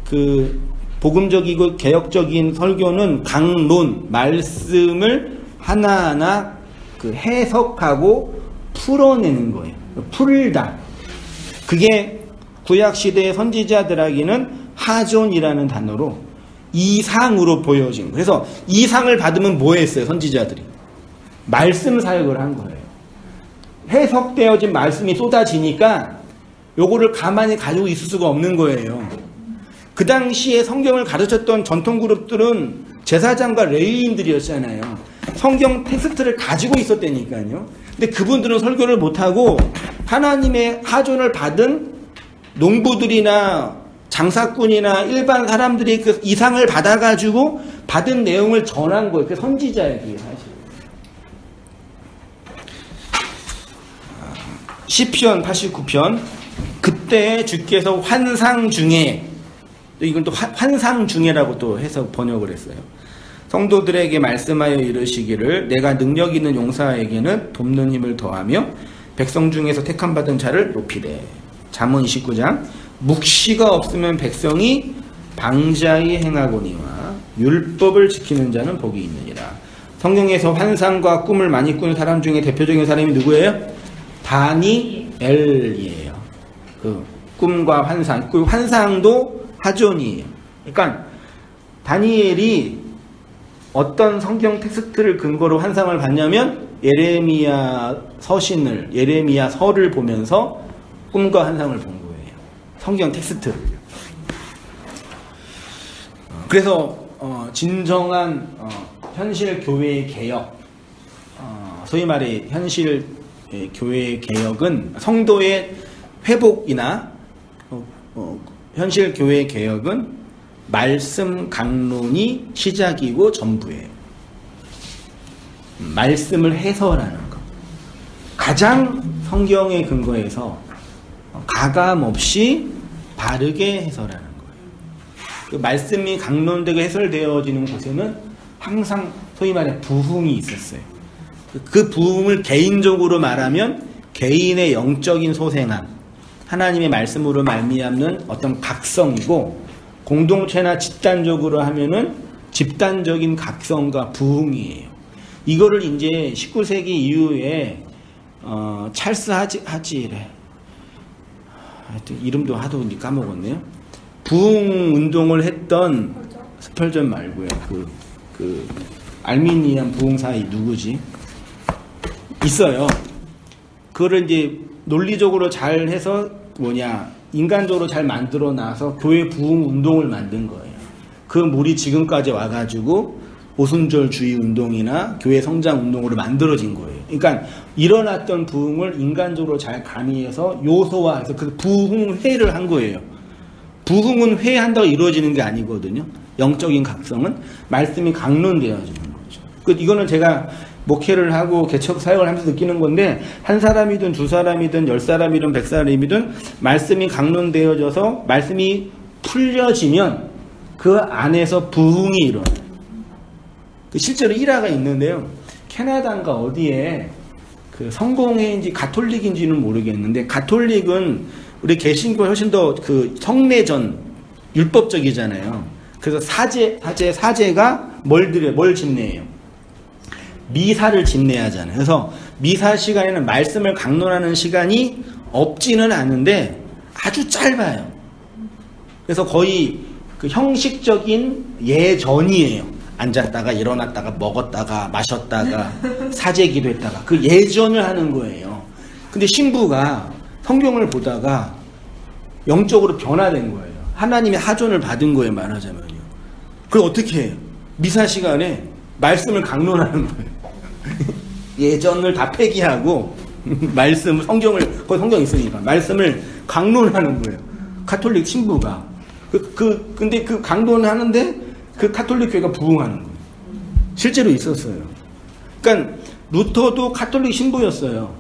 그 복음적이고 개혁적인 설교는 강론, 말씀을 하나하나 그 해석하고 풀어내는 거예요. 풀다. 그게 구약시대의 선지자들에게는 하존이라는 단어로 이상으로 보여진 거예요. 그래서 이상을 받으면 뭐 했어요? 선지자들이 말씀 사역을 한 거예요. 해석되어진 말씀이 쏟아지니까 요거를 가만히 가지고 있을 수가 없는 거예요. 그 당시에 성경을 가르쳤던 전통 그룹들은 제사장과 레위인들이었잖아요. 성경 텍스트를 가지고 있었다니까요. 근데 그분들은 설교를 못하고 하나님의 하존을 받은 농부들이나 장사꾼이나 일반 사람들이 그 이상을 받아가지고 받은 내용을 전한 거예요. 그 선지자예요, 그게 사실. 시편 89편. 그때 주께서 환상 중에, 이건 또 환상 중에라고 또 해서 번역을 했어요. 성도들에게 말씀하여 이르시기를 내가 능력 있는 용사에게는 돕는 힘을 더하며 백성 중에서 택함받은 자를 높이되. 잠언 29장. 묵시가 없으면 백성이 방자히 행하거니와 율법을 지키는 자는 복이 있느니라. 성경에서 환상과 꿈을 많이 꾸는 사람 중에 대표적인 사람이 누구예요? 다니엘이에요. 그 꿈과 환상, 그 환상도 하존이에요. 그러니까 다니엘이 어떤 성경 텍스트를 근거로 환상을 봤냐면 예레미야 서를 보면서 꿈과 환상을 본 거예요. 성경 텍스트를. 그래서 진정한 현실 교회의 개혁, 소위 말해 현실 교회의 개혁은 성도의 회복이나 현실 교회의 개혁은 말씀 강론이 시작이고 전부예요. 말씀을 해설하는 것. 가장 성경의 근거에서 가감 없이 바르게 해설하는 거예요. 그 말씀이 강론되고 해설되어지는 곳에는 항상 소위 말해 부흥이 있었어요. 그 부흥을 개인적으로 말하면 개인의 영적인 소생함, 하나님의 말씀으로 말미암는 어떤 각성이고, 공동체나 집단적으로 하면은 집단적인 각성과 부흥이에요. 이거를 이제 19세기 이후에 찰스 하지래. 하여튼 이름도 하도 까먹었네요. 부흥 운동을 했던 스펄전 말고요. 그 알미니안 부흥사이 누구지? 있어요. 그거를 이제 논리적으로 잘 해서 인간적으로 잘 만들어 놔서 교회 부흥 운동을 만든 거예요. 그 물이 지금까지 와가지고 오순절주의 운동이나 교회 성장 운동으로 만들어진 거예요. 그러니까 일어났던 부흥을 인간적으로 잘 가미해서 요소화해서 그 부흥회를 한 거예요. 부흥은 회한다고 이루어지는 게 아니거든요. 영적인 각성은 말씀이 강론되어지는 거죠. 이거는 제가 목회를 하고 개척 사역을 하면서 느끼는 건데, 한 사람이든 두 사람이든 10사람이든 100사람이든 말씀이 강론되어져서 말씀이 풀려지면 그 안에서 부흥이 일어나요. 실제로 일화가 있는데요. 캐나다인가 어디에 그 성공회인지 가톨릭인지는 모르겠는데, 가톨릭은 우리 개신교 훨씬 더 그 성례전 율법적이잖아요. 그래서 사제가 뭘 집례해요? 미사를 집례하잖아요. 그래서 미사 시간에는 말씀을 강론하는 시간이 없지는 않은데 아주 짧아요. 그래서 거의 그 형식적인 예전이에요. 앉았다가 일어났다가 먹었다가 마셨다가 사제 기도했다가 그 예전을 하는 거예요. 근데 신부가 성경을 보다가 영적으로 변화된 거예요. 하나님의 하존을 받은 거예요, 말하자면요. 그걸 어떻게 해요? 미사 시간에 말씀을 강론하는 거예요. 예전을 다 폐기하고 말씀, 성경을, 거기 성경 있으니까 말씀을 강론하는 거예요. 가톨릭 신부가. 근데 그 강론하는데 그 가톨릭 교회가 부흥하는 거예요. 실제로 있었어요. 그러니까 루터도 가톨릭 신부였어요.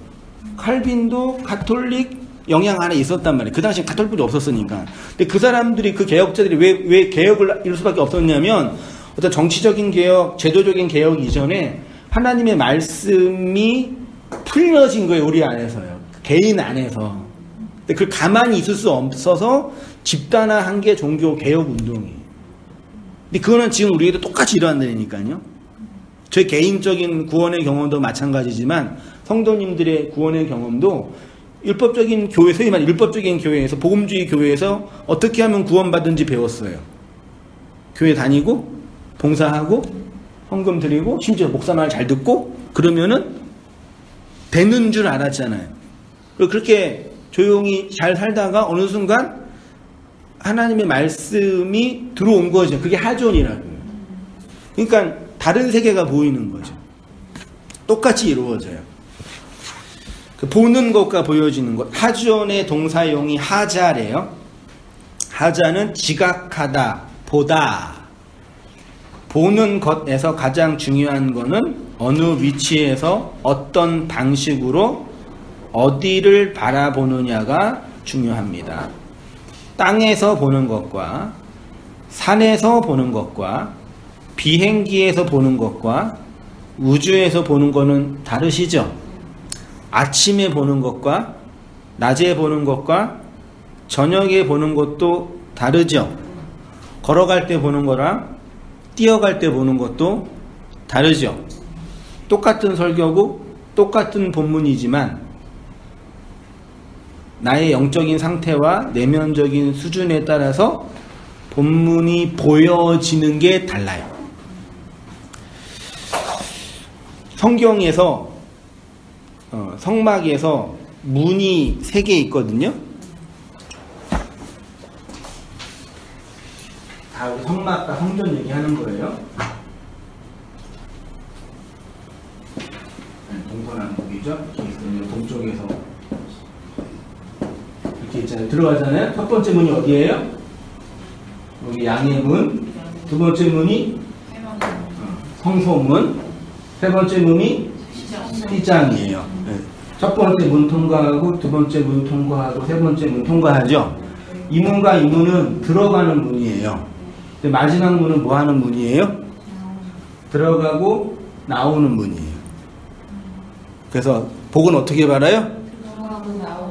칼빈도 가톨릭 영향 안에 있었단 말이에요. 그 당시 가톨릭도 없었으니까. 근데 그 사람들이, 그 개혁자들이 왜 개혁을 이룰 수밖에 없었냐면 어떤 정치적인 개혁, 제도적인 개혁 이전에 하나님의 말씀이 풀려진 거예요. 우리 안에서요. 개인 안에서. 근데 그걸 가만히 있을 수 없어서 집단화한 게 종교 개혁 운동이에요. 근데 그거는 지금 우리에도 똑같이 일어난다니까요. 저희 개인적인 구원의 경험도 마찬가지지만 성도님들의 구원의 경험도 율법적인 교회, 소위 말해 율법적인 교회에서, 복음주의 교회에서 어떻게 하면 구원받은지 배웠어요. 교회 다니고 봉사하고 헌금 드리고 심지어 목사 말 잘 듣고 그러면은 되는 줄 알았잖아요. 그리고 그렇게 조용히 잘 살다가 어느 순간 하나님의 말씀이 들어온 거죠. 그게 하존이라고요. 그러니까 다른 세계가 보이는 거죠. 똑같이 이루어져요. 그 보는 것과 보여지는 것. 하존의 동사용이 하자래요. 하자는 지각하다, 보다. 보는 것에서 가장 중요한 거는 어느 위치에서 어떤 방식으로 어디를 바라보느냐가 중요합니다. 땅에서 보는 것과 산에서 보는 것과 비행기에서 보는 것과 우주에서 보는 것은 다르시죠? 아침에 보는 것과 낮에 보는 것과 저녁에 보는 것도 다르죠? 걸어갈 때 보는 거랑 뛰어갈 때 보는 것도 다르죠? 똑같은 설교고 똑같은 본문이지만 나의 영적인 상태와 내면적인 수준에 따라서 본문이 보여지는 게 달라요. 성경에서 성막에서 문이 3개 있거든요. 다 우리 성막과 성전 얘기하는 거예요. 동서남북이죠. 이렇게 있어요. 동쪽에서 이렇게 있잖아요. 들어가잖아요. 첫 번째 문이 어디예요? 여기 양의 문. 두 번째 문이 성소문. 세 번째 문이 휘장이에요. 첫 번째 문 통과하고 두 번째 문 통과하고 세 번째 문 통과하죠. 이 문과 이 문은 들어가는 문이에요. 근데 마지막 문은 뭐 하는 문이에요? 들어가고 나오는 문이에요. 그래서 복은 어떻게 받아요?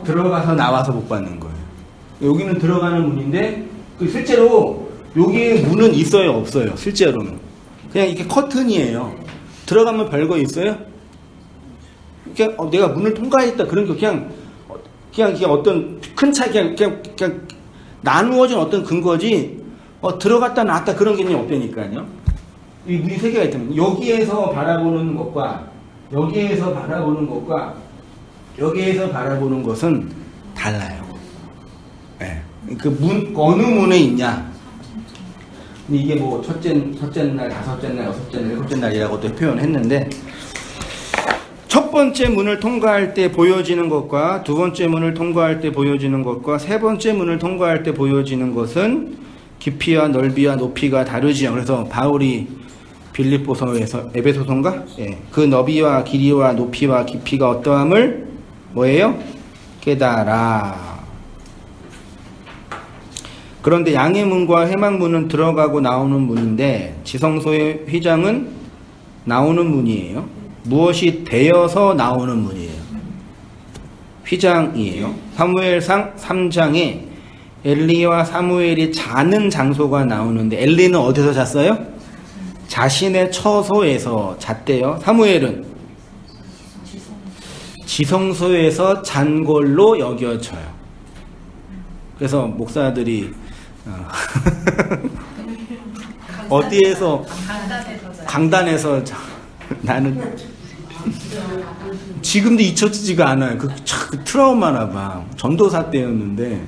들어가서 나와서 복 받는 거예요. 여기는 들어가는 문인데 실제로 여기에 문은 있어요, 없어요? 실제로는 그냥 이렇게 커튼이에요. 들어가면 별거 있어요? 그냥 내가 문을 통과했다 그런 게 그냥 어떤 큰 차이 그냥 나누어진 어떤 근거지 들어갔다 나왔다 그런 개념이 없다니까요. 이 문이 3개가 있다면 여기에서 바라보는 것과 여기에서 바라보는 것과 여기에서 바라보는 것은 달라요. 네. 그 문 어느 문에 있냐? 이게 뭐 첫째 날, 다섯째 날, 여섯째 날, 일곱째 날이라고 또 표현했는데 첫 번째 문을 통과할 때 보여지는 것과 두 번째 문을 통과할 때 보여지는 것과 세 번째 문을 통과할 때 보여지는 것은 깊이와 넓이와 높이가 다르지요. 그래서 바울이 빌립보서에서 에베소서인가? 예. 그 너비와 길이와 높이와 깊이가 어떠함을 뭐예요? 깨달아. 그런데 양의 문과 회막문은 들어가고 나오는 문인데 지성소의 휘장은 나오는 문이에요. 무엇이 되어서 나오는 문이에요. 휘장이에요. 사무엘상 3장에 엘리와 사무엘이 자는 장소가 나오는데 엘리는 어디서 잤어요? 자신의 처소에서 잤대요. 사무엘은 지성소에서 잔 걸로 여겨져요. 그래서 목사들이 어디에서 강단에서 나는 지금도 잊혀지지가 않아요. 그 트라우마나 봐. 전도사 때였는데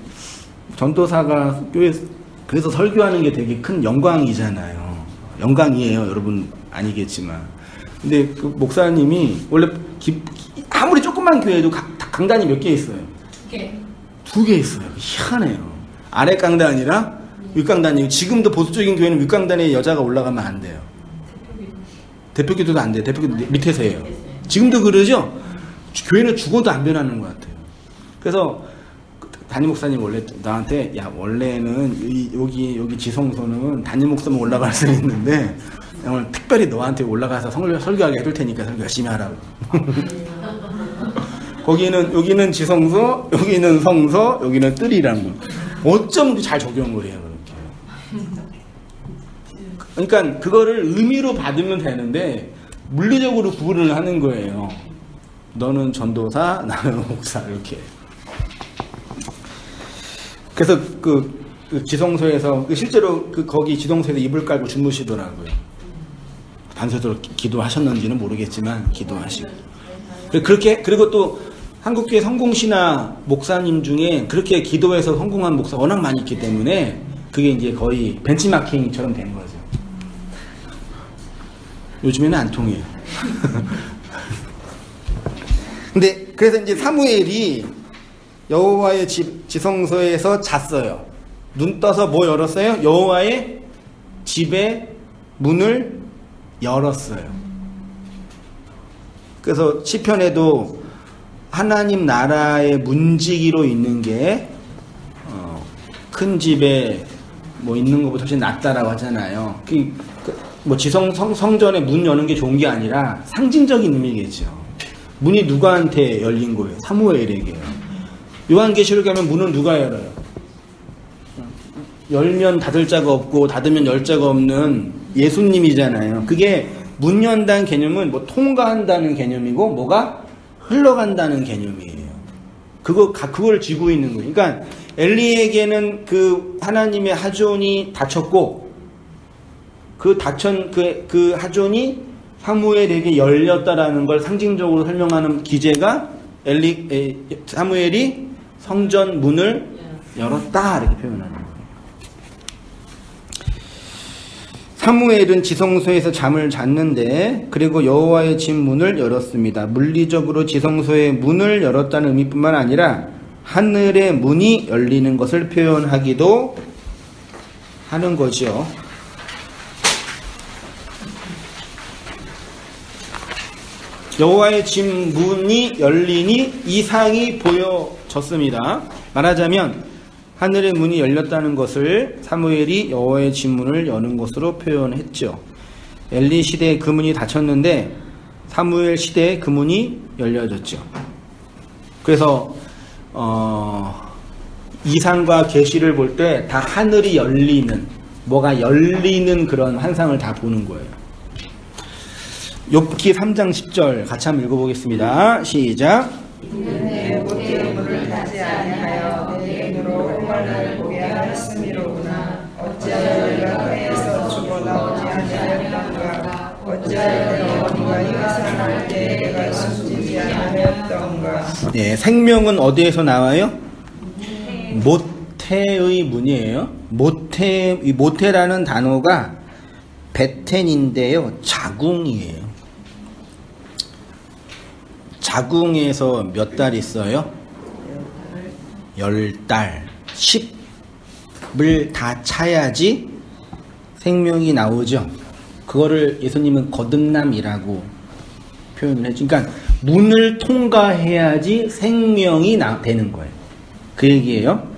전도사가 교회 그래서 설교하는 게 되게 큰 영광이잖아요. 영광이에요. 여러분 아니겠지만. 근데 그 목사님이 원래 아무리 조그만 교회도 강단이 몇 개 있어요? 2개. 2개 있어요. 희한해요. 아래 강단이랑 윗 강단이고, 지금도 보수적인 교회는 윗 강단에 여자가 올라가면 안 돼요. 대표기도도 안 돼요. 대표기도 밑에서 해요. 지금도 그러죠? 교회는 죽어도 안 변하는 것 같아요. 그래서 담임 목사님 원래 나한테, 야, 원래는 여기 지성소는 담임 목사만 올라갈 수 있는데 오늘 특별히 너한테 올라가서 설교하게 해줄 테니까 설교 열심히 하라고. 여기는 지성소, 여기는 성소, 여기는 뜰이라는 거. 어쩜 잘 적용을 해요, 그렇게. 그러니까 그거를 의미로 받으면 되는데 물리적으로 구분을 하는 거예요. 너는 전도사, 나는 목사, 이렇게. 그래서 그 지성소에서 실제로 거기 지성소에서 이불 깔고 주무시더라고요. 반세도로 기도하셨는지는 모르겠지만 기도하시고. 그리고 또 한국교회 성공신화 목사님 중에 그렇게 기도해서 성공한 목사 워낙 많이 있기 때문에 그게 이제 거의 벤치마킹처럼 된 거죠. 요즘에는 안 통해요. 근데 그래서 이제 사무엘이 여호와의 지성소에서 잤어요. 눈 떠서 뭐 열었어요? 여호와의 집의 문을 열었어요. 그래서 시편에도 하나님 나라의 문지기로 있는 게 큰 집에 뭐 있는 것보다 훨씬 낫다라고 하잖아요. 뭐 성전에 문 여는 게 좋은 게 아니라 상징적인 의미겠죠. 문이 누구한테 열린 거예요? 사무엘에게요. 요한계시록 가면 문은 누가 열어요? 열면 닫을 자가 없고 닫으면 열 자가 없는 예수님이잖아요. 그게 문 연다는 개념은 뭐 통과한다는 개념이고 뭐가 흘러간다는 개념이에요. 그걸 쥐고 있는 거예요. 그러니까 엘리에게는 그 하나님의 하존이 닫혔고 그 하존이 사무엘에게 열렸다라는 걸 상징적으로 설명하는 기제가 사무엘이 성전 문을 열었다 이렇게 표현하는 거예요. 사무엘은 지성소에서 잠을 잤는데 그리고 여호와의 집 문을 열었습니다. 물리적으로 지성소의 문을 열었다는 의미뿐만 아니라 하늘의 문이 열리는 것을 표현하기도 하는 거죠. 여호와의 집 문이 열리니 이상이 보여졌습니다. 말하자면 하늘의 문이 열렸다는 것을 사무엘이 여호와의 집 문을 여는 것으로 표현했죠. 엘리 시대에 그 문이 닫혔는데 사무엘 시대에 그 문이 열려졌죠. 그래서 이상과 계시를 볼 때 다 하늘이 열리는, 뭐가 열리는 그런 환상을 다 보는 거예요. 욥기 3장 10절 같이 한번 읽어보겠습니다. 시작. 이는 내 못의 문을 닫지 아니하여 내 눈으로 홍관을 보게 하였음이로구나. 어찌하여 내가 회에서 죽어 나오지 아니하였던가. 어찌하여 내 어머니가 혈산할 때 내가 숨지지 아니하였던가. 네, 생명은 어디에서 나와요? 모태의 문이에요. 모태라는 단어가 베텐인데요, 자궁이에요. 자궁에서 몇 달 있어요? 10달. 10을 다 차야지 생명이 나오죠. 그거를 예수님은 거듭남이라고 표현을 해주죠. 그러니까 문을 통과해야지 생명이 되는 거예요. 그 얘기예요.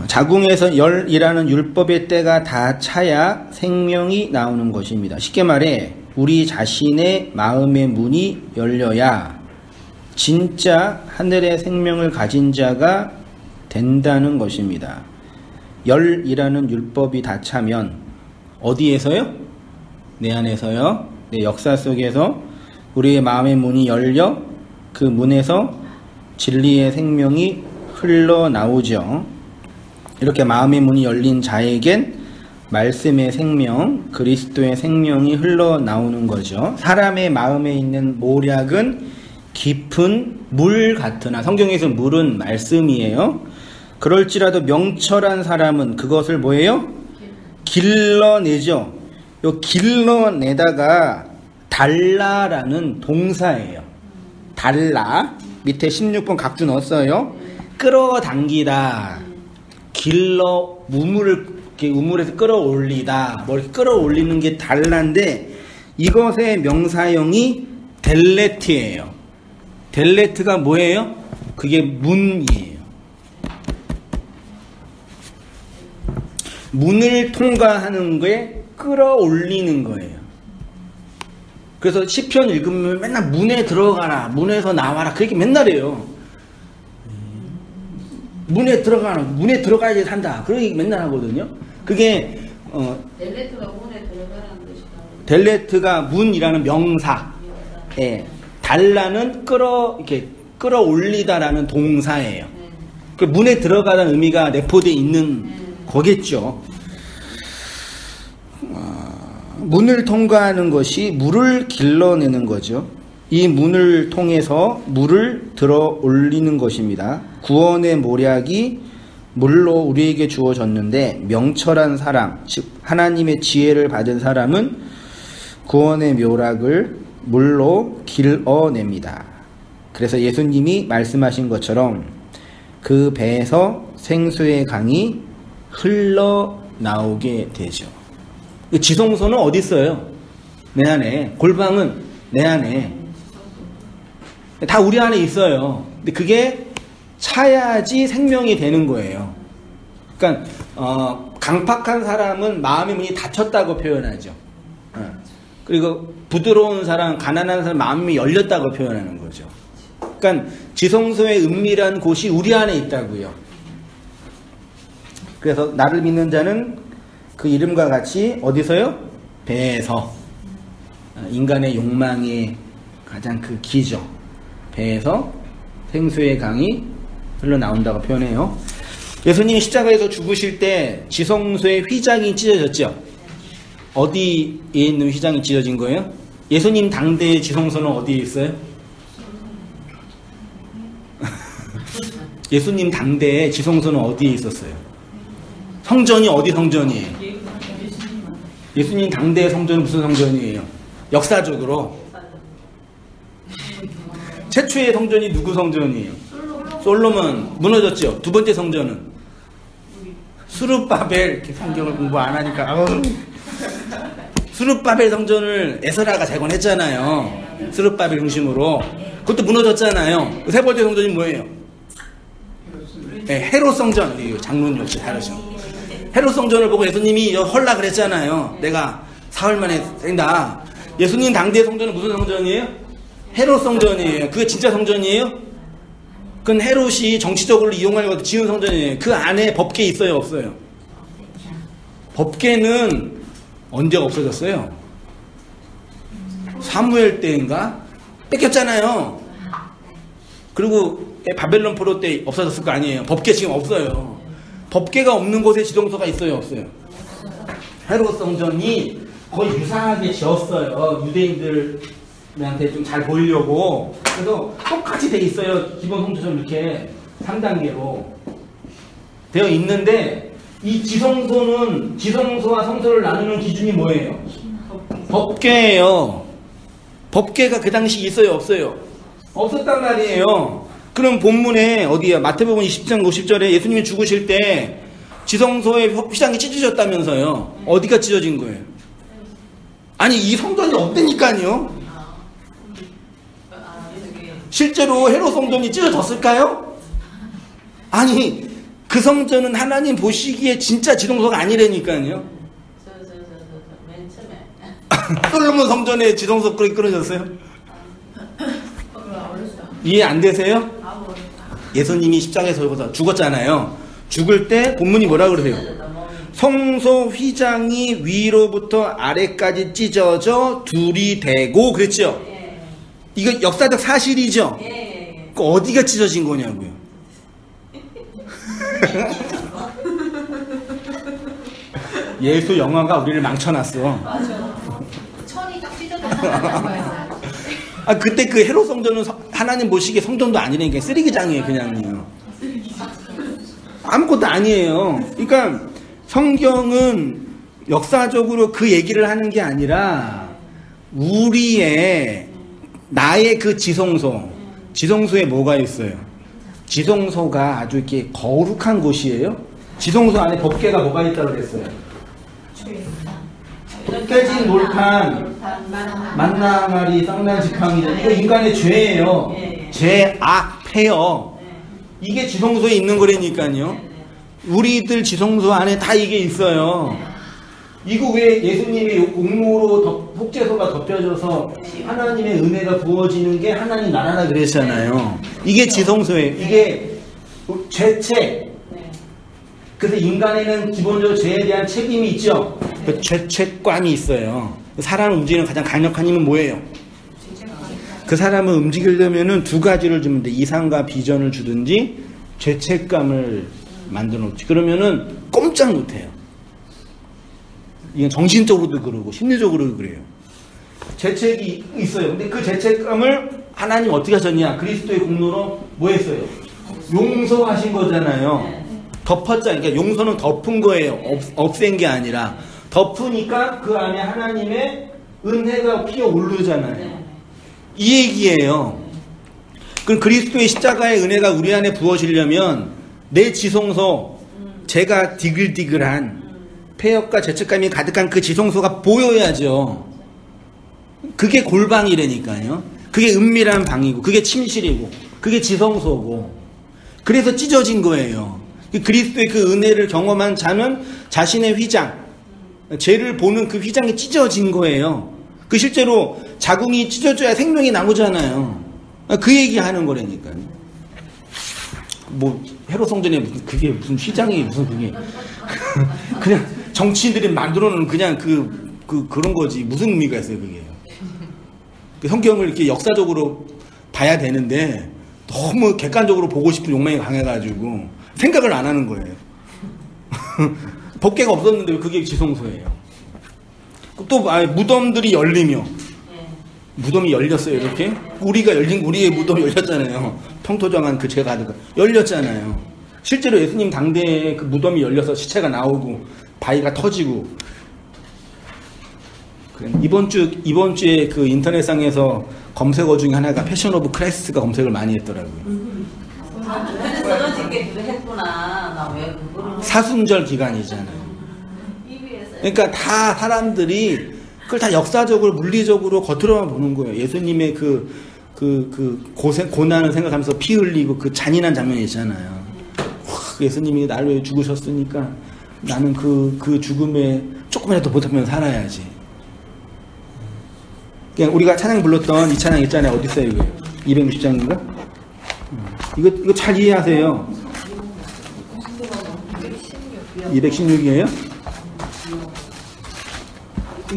자궁에서 열이라는 율법의 때가 다 차야 생명이 나오는 것입니다. 쉽게 말해 우리 자신의 마음의 문이 열려야 진짜 하늘의 생명을 가진 자가 된다는 것입니다. 열이라는 율법이 다 차면 어디에서요? 내 안에서요. 내 역사 속에서 우리의 마음의 문이 열려 그 문에서 진리의 생명이 흘러나오죠. 이렇게 마음의 문이 열린 자에겐 말씀의 생명, 그리스도의 생명이 흘러나오는 거죠. 사람의 마음에 있는 모략은 깊은 물 같으나, 성경에서 물은 말씀이에요. 그럴지라도 명철한 사람은 그것을 뭐예요? 길러내죠. 요 길러내다가 달라라는 동사예요. 달라. 밑에 16번 각주 넣었어요. 끌어당기다. 길러, 우물에서 끌어올리다. 뭐 이렇게 끌어올리는 게 달라인데, 이것의 명사형이 델레트예요. 델레트가 뭐예요? 그게 문이에요. 문을 통과하는 게 끌어올리는 거예요. 그래서 시편 읽으면 맨날 문에 들어가라, 문에서 나와라, 그렇게 맨날 해요. 문에 들어가라, 문에 들어가야지 산다, 그렇게 맨날 하거든요. 그게 델레트가 문에 들어가라는 뜻이다. 델레트가 문이라는 명사, 예, 달라는 이렇게 끌어올리다라는 동사예요. 그 문에 들어가라는 의미가 내포되어 있는 거겠죠. 문을 통과하는 것이 물을 길러내는 거죠. 이 문을 통해서 물을 들어 올리는 것입니다. 구원의 모략이 물로 우리에게 주어졌는데, 명철한 사람, 즉 하나님의 지혜를 받은 사람은 구원의 묘락을 물로 길어냅니다. 그래서 예수님이 말씀하신 것처럼 그 배에서 생수의 강이 흘러나오게 되죠. 지성소는 어디 있어요? 내 안에. 골방은 내 안에. 다 우리 안에 있어요. 근데 그게 차야지 생명이 되는 거예요. 그러니까 강팍한 사람은 마음의 문이 닫혔다고 표현하죠. 그리고 부드러운 사람, 가난한 사람 마음이 열렸다고 표현하는 거죠. 그러니까 지성소의 은밀한 곳이 우리 안에 있다고요. 그래서 나를 믿는 자는 그 이름과 같이 어디서요? 배에서. 인간의 욕망의 가장 그 기죠. 배에서 생수의 강이 흘러나온다고 표현해요. 예수님이 십자가에서 죽으실 때 지성소의 휘장이 찢어졌죠. 어디에 있는 휘장이 찢어진 거예요? 예수님 당대의 지성소는 어디에 있어요? 예수님 당대의 지성소는 어디에 있었어요? 성전이 어디 성전이에요? 예수님 당대의 성전은 무슨 성전이에요? 역사적으로 최초의 성전이 누구 성전이에요? 솔로몬. 무너졌죠. 두 번째 성전은 수룹바벨. 이렇게 성경을 공부 안 하니까 아우. 수룹바벨 성전을 에스라가 재건했잖아요. 수룹바벨 중심으로. 그것도 무너졌잖아요. 세 번째 성전이 뭐예요? 네, 헤롯 성전. 장로님 역시 다르죠. 헤롯 성전을 보고 예수님이 헐라 그랬잖아요. 내가 사흘 만에 생다. 예수님 당대의 성전은 무슨 성전이에요? 헤롯 성전이에요. 그게 진짜 성전이에요? 그건 헤롯이 정치적으로 이용하려고 지은 성전이에요. 그 안에 법궤 있어요, 없어요? 법궤는 언제 없어졌어요? 사무엘 때인가? 뺏겼잖아요. 그리고 바벨론 포로 때 없어졌을 거 아니에요. 법궤 지금 없어요. 법궤가 없는 곳에 지성소가 있어요, 없어요? 헤롯 성전이 거의 유사하게 지었어요. 유대인들한테 좀 잘 보이려고. 그래서 똑같이 돼 있어요. 기본 성전처럼 이렇게 3단계로 되어 있는데, 이 지성소는 지성소와 성소를 나누는 기준이 뭐예요? 법궤예요. 법궤가 그 당시 있어요, 없어요? 없었단 말이에요. 그럼 본문에 어디야? 마태복음 20장 50절에 예수님이 죽으실 때 지성소의 휘장이 찢어졌다면서요. 어디가 찢어진 거예요? 아니, 이 성전이 없다니까요. 실제로 헤롯 성전이 찢어졌을까요? 아니, 그 성전은 하나님 보시기에 진짜 지성소가 아니라니까요. 맨 처음에 솔로몬 성전에 지성소 끊어졌어요? 이해 안 되세요? 예수님이 십자가에서 죽었잖아요. 죽을 때 본문이 뭐라 그러세요? 성소 휘장이 위로부터 아래까지 찢어져 둘이 되고 그랬죠? 이거 역사적 사실이죠? 그 어디가 찢어진 거냐고요? 예수 영화가 우리를 망쳐놨어. 맞아. 천이 딱 찢어졌다는 거야. 아, 그때 그 헤롯 성전은 하나님 보시기에 성전도 아니라니까 쓰레기장이에요, 그냥요. 아무것도 아니에요. 그러니까 성경은 역사적으로 그 얘기를 하는 게 아니라 우리의 나의 그 지성소에 뭐가 있어요? 지성소가 아주 이렇게 거룩한 곳이에요. 지성소 안에 법궤가 뭐가 있다고 그랬어요? 깨진 몰판, 만나마리, 쌍난지팡이, 이거 인간의 죄예요. 죄악, 폐허. 이게 지성소에 있는 거라니까요. 우리들 지성소 안에 다 이게 있어요. 이거 왜 예수님이 옥로로 속죄소가 덮여져서 하나님의 은혜가 부어지는 게 하나님 나라라 그랬잖아요. 이게 지성소예요. 이게 죄책. 그래서 인간에는 기본적으로 죄에 대한 책임이 있죠. 그 죄책감이 있어요. 사람을 움직이는 가장 강력한 힘은 뭐예요? 그 사람을 움직이려면은 두 가지를 주면 돼. 이상과 비전을 주든지 죄책감을 만들어 놓지. 그러면은 꼼짝 못해요. 이건 정신적으로도 그러고 심리적으로도 그래요. 죄책이 있어요. 근데 그 죄책감을 하나님 어떻게 하셨냐? 그리스도의 공로로 뭐 했어요? 용서하신 거잖아요. 덮었잖아요. 그러니까 용서는 덮은 거예요. 없앤 게 아니라. 덮으니까 그 안에 하나님의 은혜가 피어오르잖아요. 이 얘기예요. 그럼 그리스도의 십자가의 은혜가 우리 안에 부어지려면 내 지성소, 제가 디글디글한 폐역과 죄책감이 가득한 그 지성소가 보여야죠. 그게 골방이라니까요. 그게 은밀한 방이고, 그게 침실이고, 그게 지성소고. 그래서 찢어진 거예요. 그리스도의 그 은혜를 경험한 자는 자신의 휘장, 죄를 보는 그 휘장이 찢어진 거예요. 그 실제로 자궁이 찢어져야 생명이 나오잖아요. 그 얘기 하는 거라니까요. 뭐 헤로성전에 그게 무슨 휘장이 무슨 그게 그냥 정치인들이 만들어놓은 그냥 그런 거지. 무슨 의미가 있어요 그게. 성경을 이렇게 역사적으로 봐야 되는데 너무 객관적으로 보고 싶은 욕망이 강해가지고 생각을 안 하는 거예요. 법궤가 없었는데 그게 지성소예요. 또 무덤들이 열리며, 무덤이 열렸어요 이렇게. 우리의 무덤이 열렸잖아요. 평토정한 그 죄가 열렸잖아요. 실제로 예수님 당대에 그 무덤이 열려서 시체가 나오고 바위가 터지고. 이번 주에 그 인터넷상에서 검색어 중에 하나가 패션 오브 크라이스트가 검색을 많이 했더라고요. 사순절 기간이잖아요. 그러니까 다 사람들이 그걸 다 역사적으로 물리적으로 겉으로만 보는 거예요. 예수님의 고난을 생각하면서 피 흘리고 그 잔인한 장면이 있잖아요. 예수님이 나를 위해 죽으셨으니까 나는 그 죽음에 조금이라도 보답하면 살아야지. 그냥 우리가 찬양 불렀던 이 찬양 있잖아요. 어디 있어요 이거? 260장인가? 이거 잘 이해하세요. 216이에요?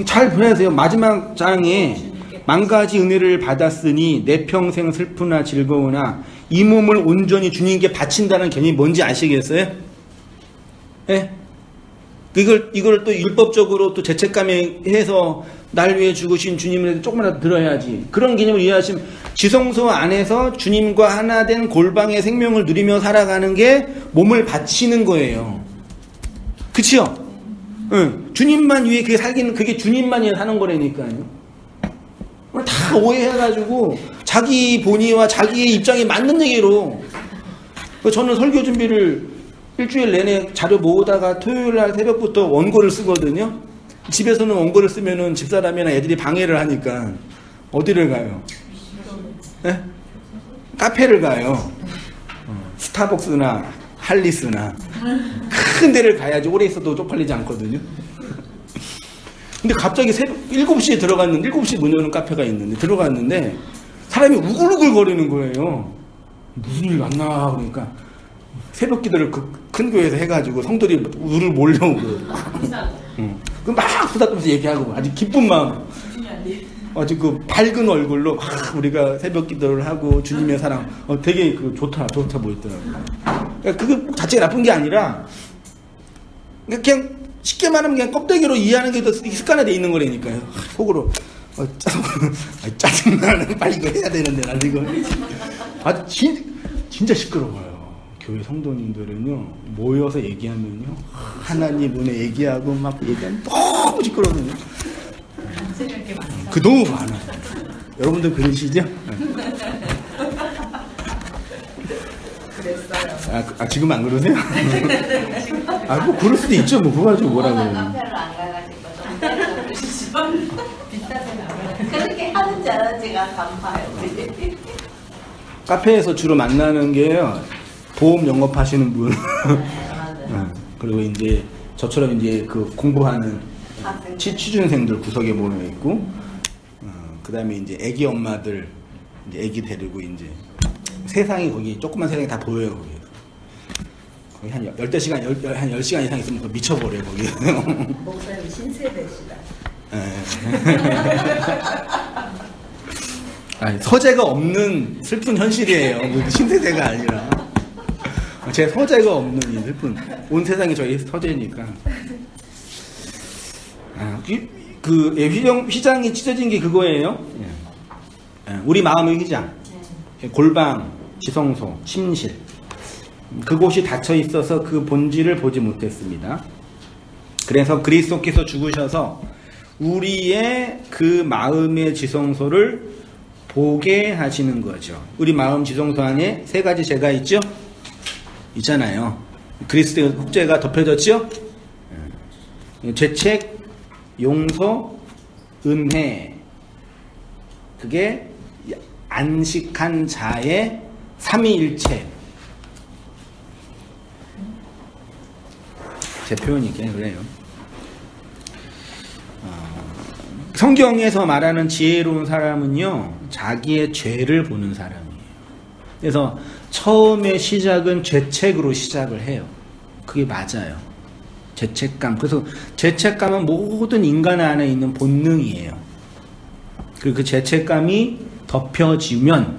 잘 보세요. 마지막 장에 만 가지 은혜를 받았으니 내 평생 슬프나 즐거우나 이 몸을 온전히 주님께 바친다는 개념이 뭔지 아시겠어요? 예? 이걸 또 율법적으로 또 죄책감에 해서 날 위해 죽으신 주님을 조금이라도 들어야지. 그런 개념을 이해하시면 지성소 안에서 주님과 하나 된 골방의 생명을 누리며 살아가는 게 몸을 바치는 거예요. 그치요? 응. 주님만 위해 그게 살기는 그게 주님만 위해 사는 거라니까요. 다 오해해가지고 자기 본의와 자기의 입장에 맞는 얘기로. 저는 설교 준비를 일주일 내내 자료 모으다가 토요일날 새벽부터 원고를 쓰거든요. 집에서는 원고를 쓰면은 집사람이나 애들이 방해를 하니까 어디를 가요? 네? 카페를 가요. 스타벅스나 할리스나 큰 데를 가야지 오래 있어도 쪽팔리지 않거든요. 근데 갑자기 새벽 7시에 들어갔는데 7시 문 여는 카페가 있는데 들어갔는데 사람이 우글우글 거리는 거예요. 무슨 일 왔나 그러니까 새벽 기도를 그 큰 교회에서 해가지고 성도들이 우를 몰려오고 막 수다떠면서 얘기하고 아주 기쁜 마음 아주 그 밝은 얼굴로 우리가 새벽 기도를 하고 주님의 사랑 되게 좋다 보이더라고요. 그러니까 그거 자체가 나쁜 게 아니라 그냥 쉽게 말하면 그냥 껍데기로 이해하는 게 더 습관화되어 있는 거라니까요. 속으로 짜증나는 빨리 이거 해야 되는데 나는 이거 아주 진짜 시끄러워요. 교회 성도님들은요 모여서 얘기하면요 하나님 은혜 얘기하고 막 얘기하면 너무 시끄러워요. 그 너무 많아요. 여러분들 그러시죠? 그랬어요. 지금 안 그러세요? 뭐 그럴 수도 있죠. 뭐 그거 가지고 뭐라 그래요. 카페를 안 가가지고 좀 때려주시죠. 그렇게 하는지 안 하는지가 간파요. 우리. 카페에서 주로 만나는 게요 보험 영업하시는 분. 맞아요. 그리고 이제 저처럼 이제 그 공부하는 취준생들 구석에 모여 있고, 그 다음에 이제 애기 엄마들 이제 애기 데리고 이제 세상이 거기 조그만 세상이 다 보여요 거기. 거기 한 10시간 한 10시간 이상 있으면 더 미쳐버려요 거기. 목사님 신세대시다. 아니, 서재가 없는 슬픈 현실이에요. 신세대가 아니라. 제 서재가 없는 이 슬픈. 온 세상이 저희 서재니까. 휘장이 찢어진 게 그거예요. 우리 마음의 휘장. 골방, 지성소, 심실. 그곳이 닫혀 있어서 그 본질을 보지 못했습니다. 그래서 그리스도께서 죽으셔서 우리의 그 마음의 지성소를 보게 하시는 거죠. 우리 마음 지성소 안에 세 가지 죄가 있죠? 있잖아요. 그리스도의 흑죄가 덮여졌죠? 죄책, 용서, 은혜. 그게 안식한 자의 삼위일체. 제 표현이 그냥 그래요. 성경에서 말하는 지혜로운 사람은요, 자기의 죄를 보는 사람이에요. 그래서 처음에 시작은 죄책으로 시작을 해요. 그게 맞아요. 죄책감. 그래서 죄책감은 모든 인간 안에 있는 본능이에요. 그리고 그 죄책감이 덮여지면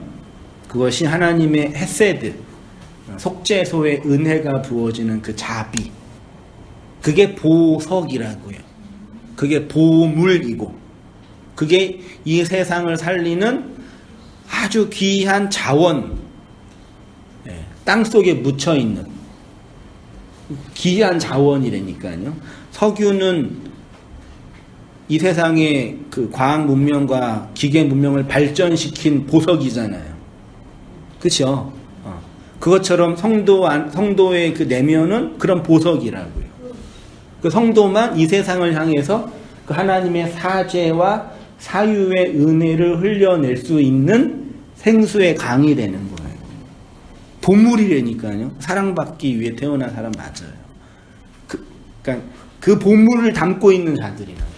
그것이 하나님의 헤세드, 속죄소의 은혜가 부어지는 그 자비. 그게 보석이라고요. 그게 보물이고, 그게 이 세상을 살리는 아주 귀한 자원, 땅 속에 묻혀 있는 귀한 자원이라니까요. 석유는 이 세상의 그 과학 문명과 기계 문명을 발전시킨 보석이잖아요. 그렇죠? 그것처럼 성도의 그 내면은 그런 보석이라고요. 그 성도만 이 세상을 향해서 그 하나님의 사죄와 사유의 은혜를 흘려낼 수 있는 생수의 강이 되는 거예요. 보물이라니까요. 사랑받기 위해 태어난 사람 맞아요. 그러니까 그 보물을 담고 있는 자들이라고요.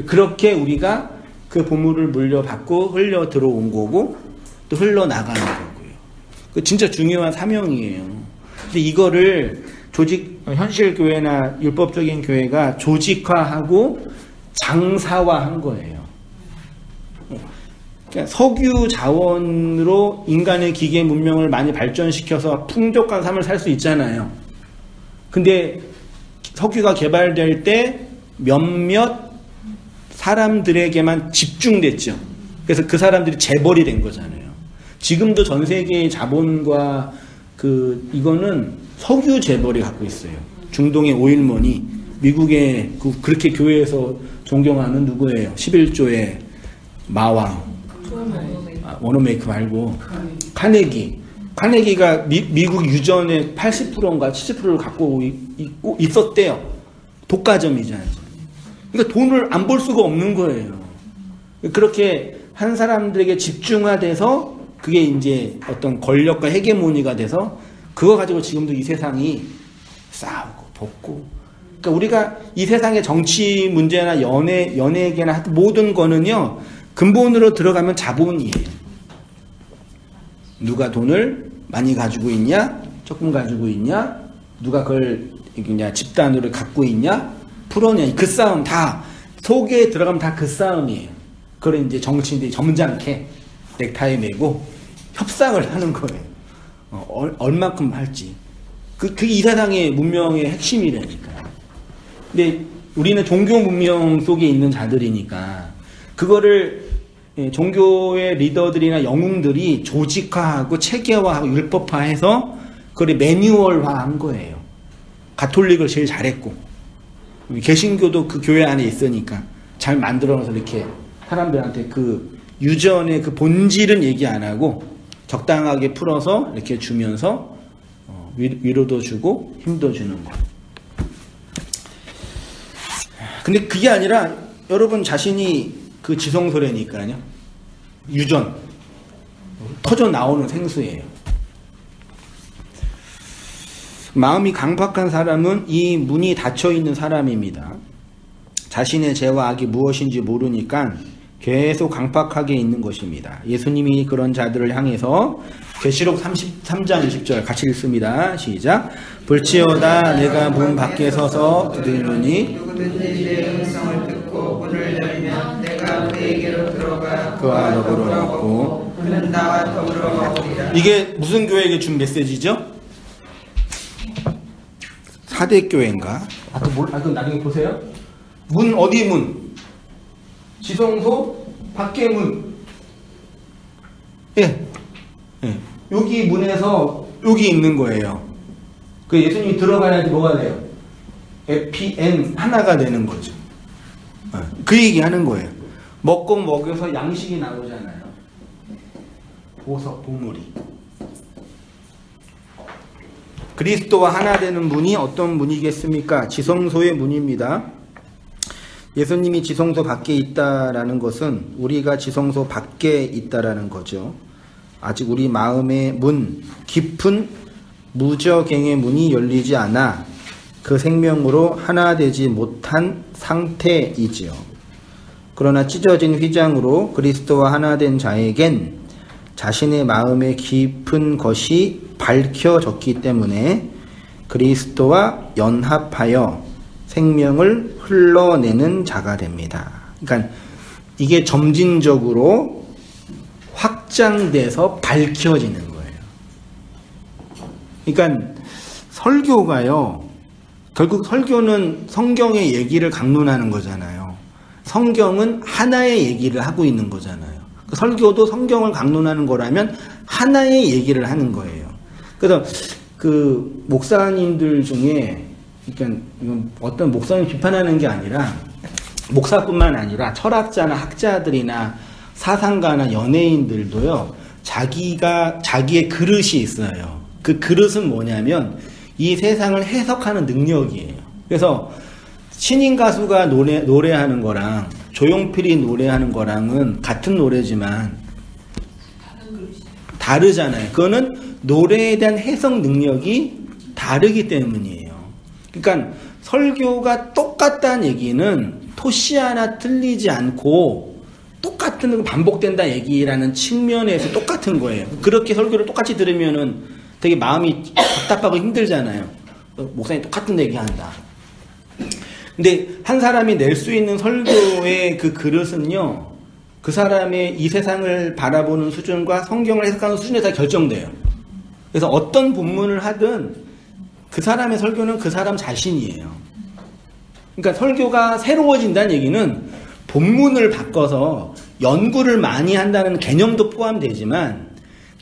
그렇게 우리가 그 보물을 물려받고 흘려 들어온 거고 또 흘러나가는 거고요. 그 진짜 중요한 사명이에요. 근데 이거를 현실 교회나 율법적인 교회가 조직화하고 장사화한 거예요. 그러니까 석유 자원으로 인간의 기계 문명을 많이 발전시켜서 풍족한 삶을 살 수 있잖아요. 근데 석유가 개발될 때 몇몇 사람들에게만 집중됐죠. 그래서 그 사람들이 재벌이 된 거잖아요. 지금도 전 세계의 자본과 이거는 석유 재벌이 갖고 있어요. 중동의 오일머니, 미국의 그렇게 교회에서 존경하는 누구예요? 11조의 마왕. 워너메이크 말고 카네기가 미국 유전의 80%인가 70%를 갖고 있었대요. 독과점이잖아요. 그러니까 돈을 안 벌 수가 없는 거예요. 그렇게 한 사람들에게 집중화돼서 그게 이제 어떤 권력과 헤게모니가 돼서 그거 가지고 지금도 이 세상이 싸우고 벗고. 그러니까 우리가 이 세상의 정치 문제나 연예계나 모든 거는요, 근본으로 들어가면 자본이에요. 누가 돈을 많이 가지고 있냐, 조금 가지고 있냐, 누가 그걸 그냥 집단으로 갖고 있냐, 풀어내냐, 그 싸움 다 속에 들어가면 다 그 싸움이에요. 그걸 이제 정치인들이 점잖게 넥타이 매고 협상을 하는 거예요. 얼마큼 할지. 그게 이 세상의 문명의 핵심이라니까요. 근데 우리는 종교 문명 속에 있는 자들이니까 그거를 종교의 리더들이나 영웅들이 조직화하고 체계화하고 율법화해서 그걸 매뉴얼화한 거예요. 가톨릭을 제일 잘했고 개신교도 그 교회 안에 있으니까 잘 만들어서 이렇게 사람들한테 그 유전의 그 본질은 얘기 안 하고 적당하게 풀어서 이렇게 주면서 위로도 주고 힘도 주는 거. 근데 그게 아니라 여러분 자신이 그 지성소래니까요. 유전 터져 나오는 생수예요. 마음이 강팍한 사람은 이 문이 닫혀 있는 사람입니다. 자신의 죄와 악이 무엇인지 모르니까 계속 강팍하게 있는 것입니다. 예수님이 그런 자들을 향해서 계시록 33장 20절 같이 읽습니다. 시작. 볼지어다 내가 문 밖에 서서 두드리노니 누구든지 내 음성을 듣고 문을 열면 내가 그에게로 들어가 그와 더불어 먹고 그는 나와 더불어 먹으리라. 이게 무슨 교회에게 준 메시지죠? 사대교회인가? 그거 나중에 보세요. 문 어디 문? 지성소 밖에 문. 예. 여기 문에서 여기 있는 거예요. 그 예수님이 들어가야지 뭐가 돼요? FPN 하나가 되는 거죠. 그 얘기 하는 거예요. 먹고 먹여서 양식이 나오잖아요. 보석, 보물이. 그리스도와 하나 되는 문이 어떤 문이겠습니까? 지성소의 문입니다. 예수님이 지성소 밖에 있다라는 것은 우리가 지성소 밖에 있다라는 거죠. 아직 우리 마음의 문, 깊은 무저갱의 문이 열리지 않아 그 생명으로 하나 되지 못한 상태이지요. 그러나 찢어진 휘장으로 그리스도와 하나 된 자에겐 자신의 마음의 깊은 것이 밝혀졌기 때문에 그리스도와 연합하여 생명을 흘러내는 자가 됩니다. 그러니까 이게 점진적으로 확장돼서 밝혀지는 거예요. 그러니까 설교가요, 결국 설교는 성경의 얘기를 강론하는 거잖아요. 성경은 하나의 얘기를 하고 있는 거잖아요. 그 설교도 성경을 강론하는 거라면 하나의 얘기를 하는 거예요. 그래서 그 목사님들 중에, 그러니까 어떤 목사님 비판하는 게 아니라 목사뿐만 아니라 철학자나 학자들이나 사상가나 연예인들도요, 자기의 그릇이 있어요. 그 그릇은 뭐냐면 이 세상을 해석하는 능력이에요. 그래서 신인 가수가 노래하는 거랑 조용필이 노래하는 거랑은 같은 노래지만 다르잖아요. 그거는 노래에 대한 해석 능력이 다르기 때문이에요. 그러니까 설교가 똑같다는 얘기는 토시 하나 틀리지 않고 똑같은 반복된다 얘기라는 측면에서 똑같은 거예요. 그렇게 설교를 똑같이 들으면은 되게 마음이 답답하고 힘들잖아요. 목사님 똑같은 얘기한다. 근데 한 사람이 낼 수 있는 설교의 그 그릇은요, 그 사람의 이 세상을 바라보는 수준과 성경을 해석하는 수준에 다 결정돼요. 그래서 어떤 본문을 하든 그 사람의 설교는 그 사람 자신이에요. 그러니까 설교가 새로워진다는 얘기는 본문을 바꿔서 연구를 많이 한다는 개념도 포함되지만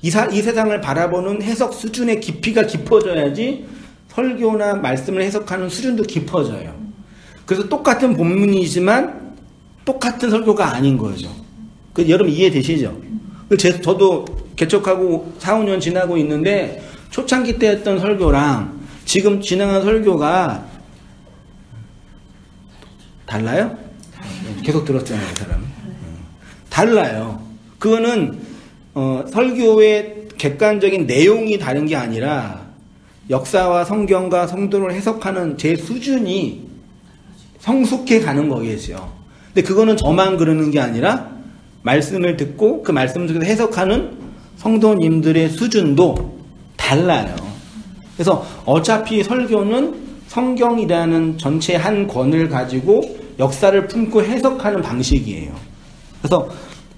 이 세상을 바라보는 해석 수준의 깊이가 깊어져야지 설교나 말씀을 해석하는 수준도 깊어져요. 그래서 똑같은 본문이지만 똑같은 설교가 아닌 거죠. 여러분 이해되시죠? 저도 개척하고 4, 5년 지나고 있는데 초창기 때 했던 설교랑 지금 진행한 설교가 달라요? 계속 들었잖아요, 그 사람은. 달라요. 그거는 설교의 객관적인 내용이 다른 게 아니라 역사와 성경과 성도를 해석하는 제 수준이 성숙해 가는 거겠죠. 근데 그거는 저만 그러는 게 아니라 말씀을 듣고 그 말씀 속에서 해석하는 성도님들의 수준도 달라요. 그래서 어차피 설교는 성경이라는 전체 한 권을 가지고 역사를 품고 해석하는 방식이에요. 그래서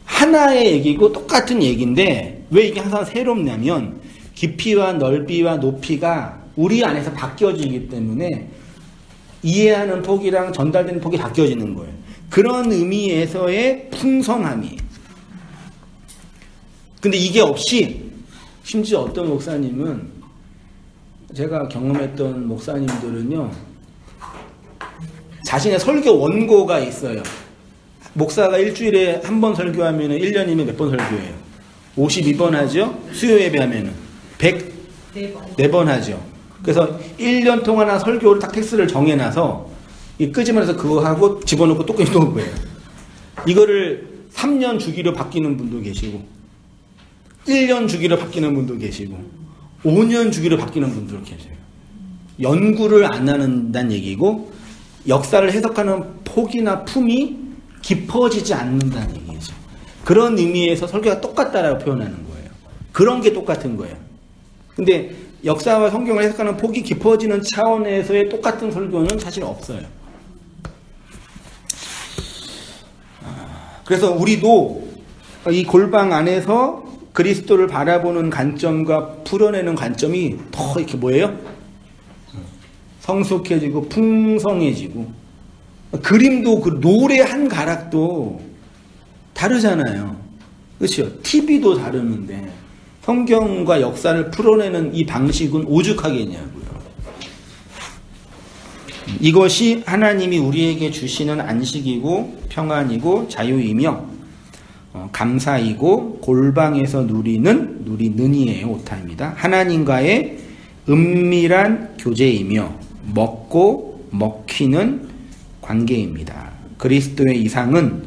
하나의 얘기고 똑같은 얘기인데 왜 이게 항상 새롭냐면 깊이와 넓이와 높이가 우리 안에서 바뀌어지기 때문에 이해하는 폭이랑 전달되는 폭이 바뀌어지는 거예요. 그런 의미에서의 풍성함이. 근데 이게 없이 심지어 어떤 목사님은 제가 경험했던 목사님들은요, 자신의 설교 원고가 있어요. 목사가 일주일에 한 번 설교하면 1년이면 몇 번 설교해요? 52번 하죠? 수요 예배하면 104번 하죠. 그래서 1년 동안 한 설교를 딱 텍스트를 정해놔서 이 끄집어내서 그거 하고 집어넣고 또 끄집어놓은 거예요. 이거를 3년 주기로 바뀌는 분도 계시고 1년 주기로 바뀌는 분도 계시고 5년 주기로 바뀌는 분도 계세요. 연구를 안 한다는 얘기고 역사를 해석하는 폭이나 품이 깊어지지 않는다는 얘기죠. 그런 의미에서 설교가 똑같다라고 표현하는 거예요. 그런 게 똑같은 거예요. 근데 역사와 성경을 해석하는 폭이 깊어지는 차원에서의 똑같은 설교는 사실 없어요. 그래서 우리도 이 골방 안에서 그리스도를 바라보는 관점과 풀어내는 관점이 더 이렇게 뭐예요? 성숙해지고 풍성해지고, 그림도 그 노래 한 가락도 다르잖아요. 그렇죠? TV도 다르는데 성경과 역사를 풀어내는 이 방식은 오죽하겠냐고요. 이것이 하나님이 우리에게 주시는 안식이고 평안이고 자유이며 감사이고 골방에서 누리는이에요. 오타입니다. 하나님과의 은밀한 교제이며 먹고 먹히는 관계입니다. 그리스도의 이상은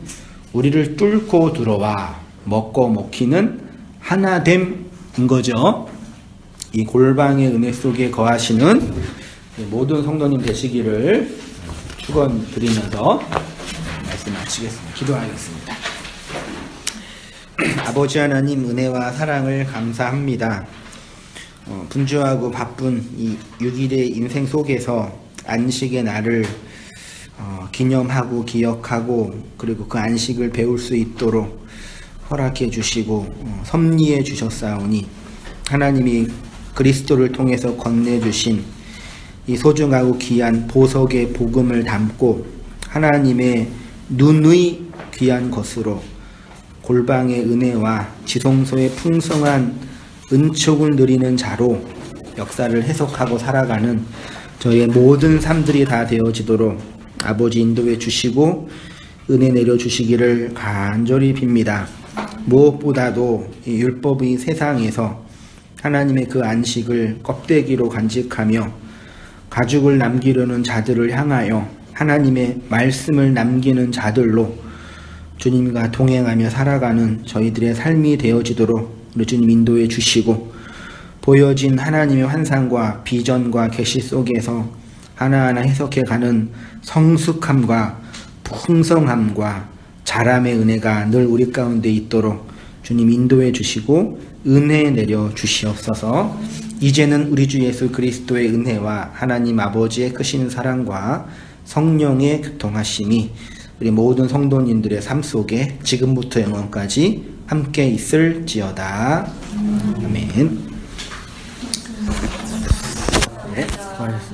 우리를 뚫고 들어와 먹고 먹히는 하나됨인 거죠. 이 골방의 은혜 속에 거하시는 모든 성도님 되시기를 축원드리면서 말씀 마치겠습니다. 기도하겠습니다. 아버지 하나님, 은혜와 사랑을 감사합니다. 분주하고 바쁜 이 6일의 인생 속에서 안식의 날을 기념하고 기억하고 그리고 그 안식을 배울 수 있도록 허락해 주시고 섭리해 주셨사오니 하나님이 그리스도를 통해서 건네주신 이 소중하고 귀한 보석의 복음을 담고 하나님의 눈의 귀한 것으로 골방의 은혜와 지성소의 풍성한 은총을 누리는 자로 역사를 해석하고 살아가는 저의 모든 삶들이 다 되어지도록 아버지 인도해 주시고 은혜 내려주시기를 간절히 빕니다. 무엇보다도 이 율법의 세상에서 하나님의 그 안식을 껍데기로 간직하며 가죽을 남기려는 자들을 향하여 하나님의 말씀을 남기는 자들로 주님과 동행하며 살아가는 저희들의 삶이 되어지도록 우리 주님 인도해 주시고 보여진 하나님의 환상과 비전과 계시 속에서 하나하나 해석해가는 성숙함과 풍성함과 자람의 은혜가 늘 우리 가운데 있도록 주님 인도해 주시고 은혜 내려 주시옵소서. 이제는 우리 주 예수 그리스도의 은혜와 하나님 아버지의 크신 사랑과 성령의 교통하심이 우리 모든 성도님들의 삶 속에 지금부터 영원까지 함께 있을지어다. 아멘. 네, 수고하셨습니다.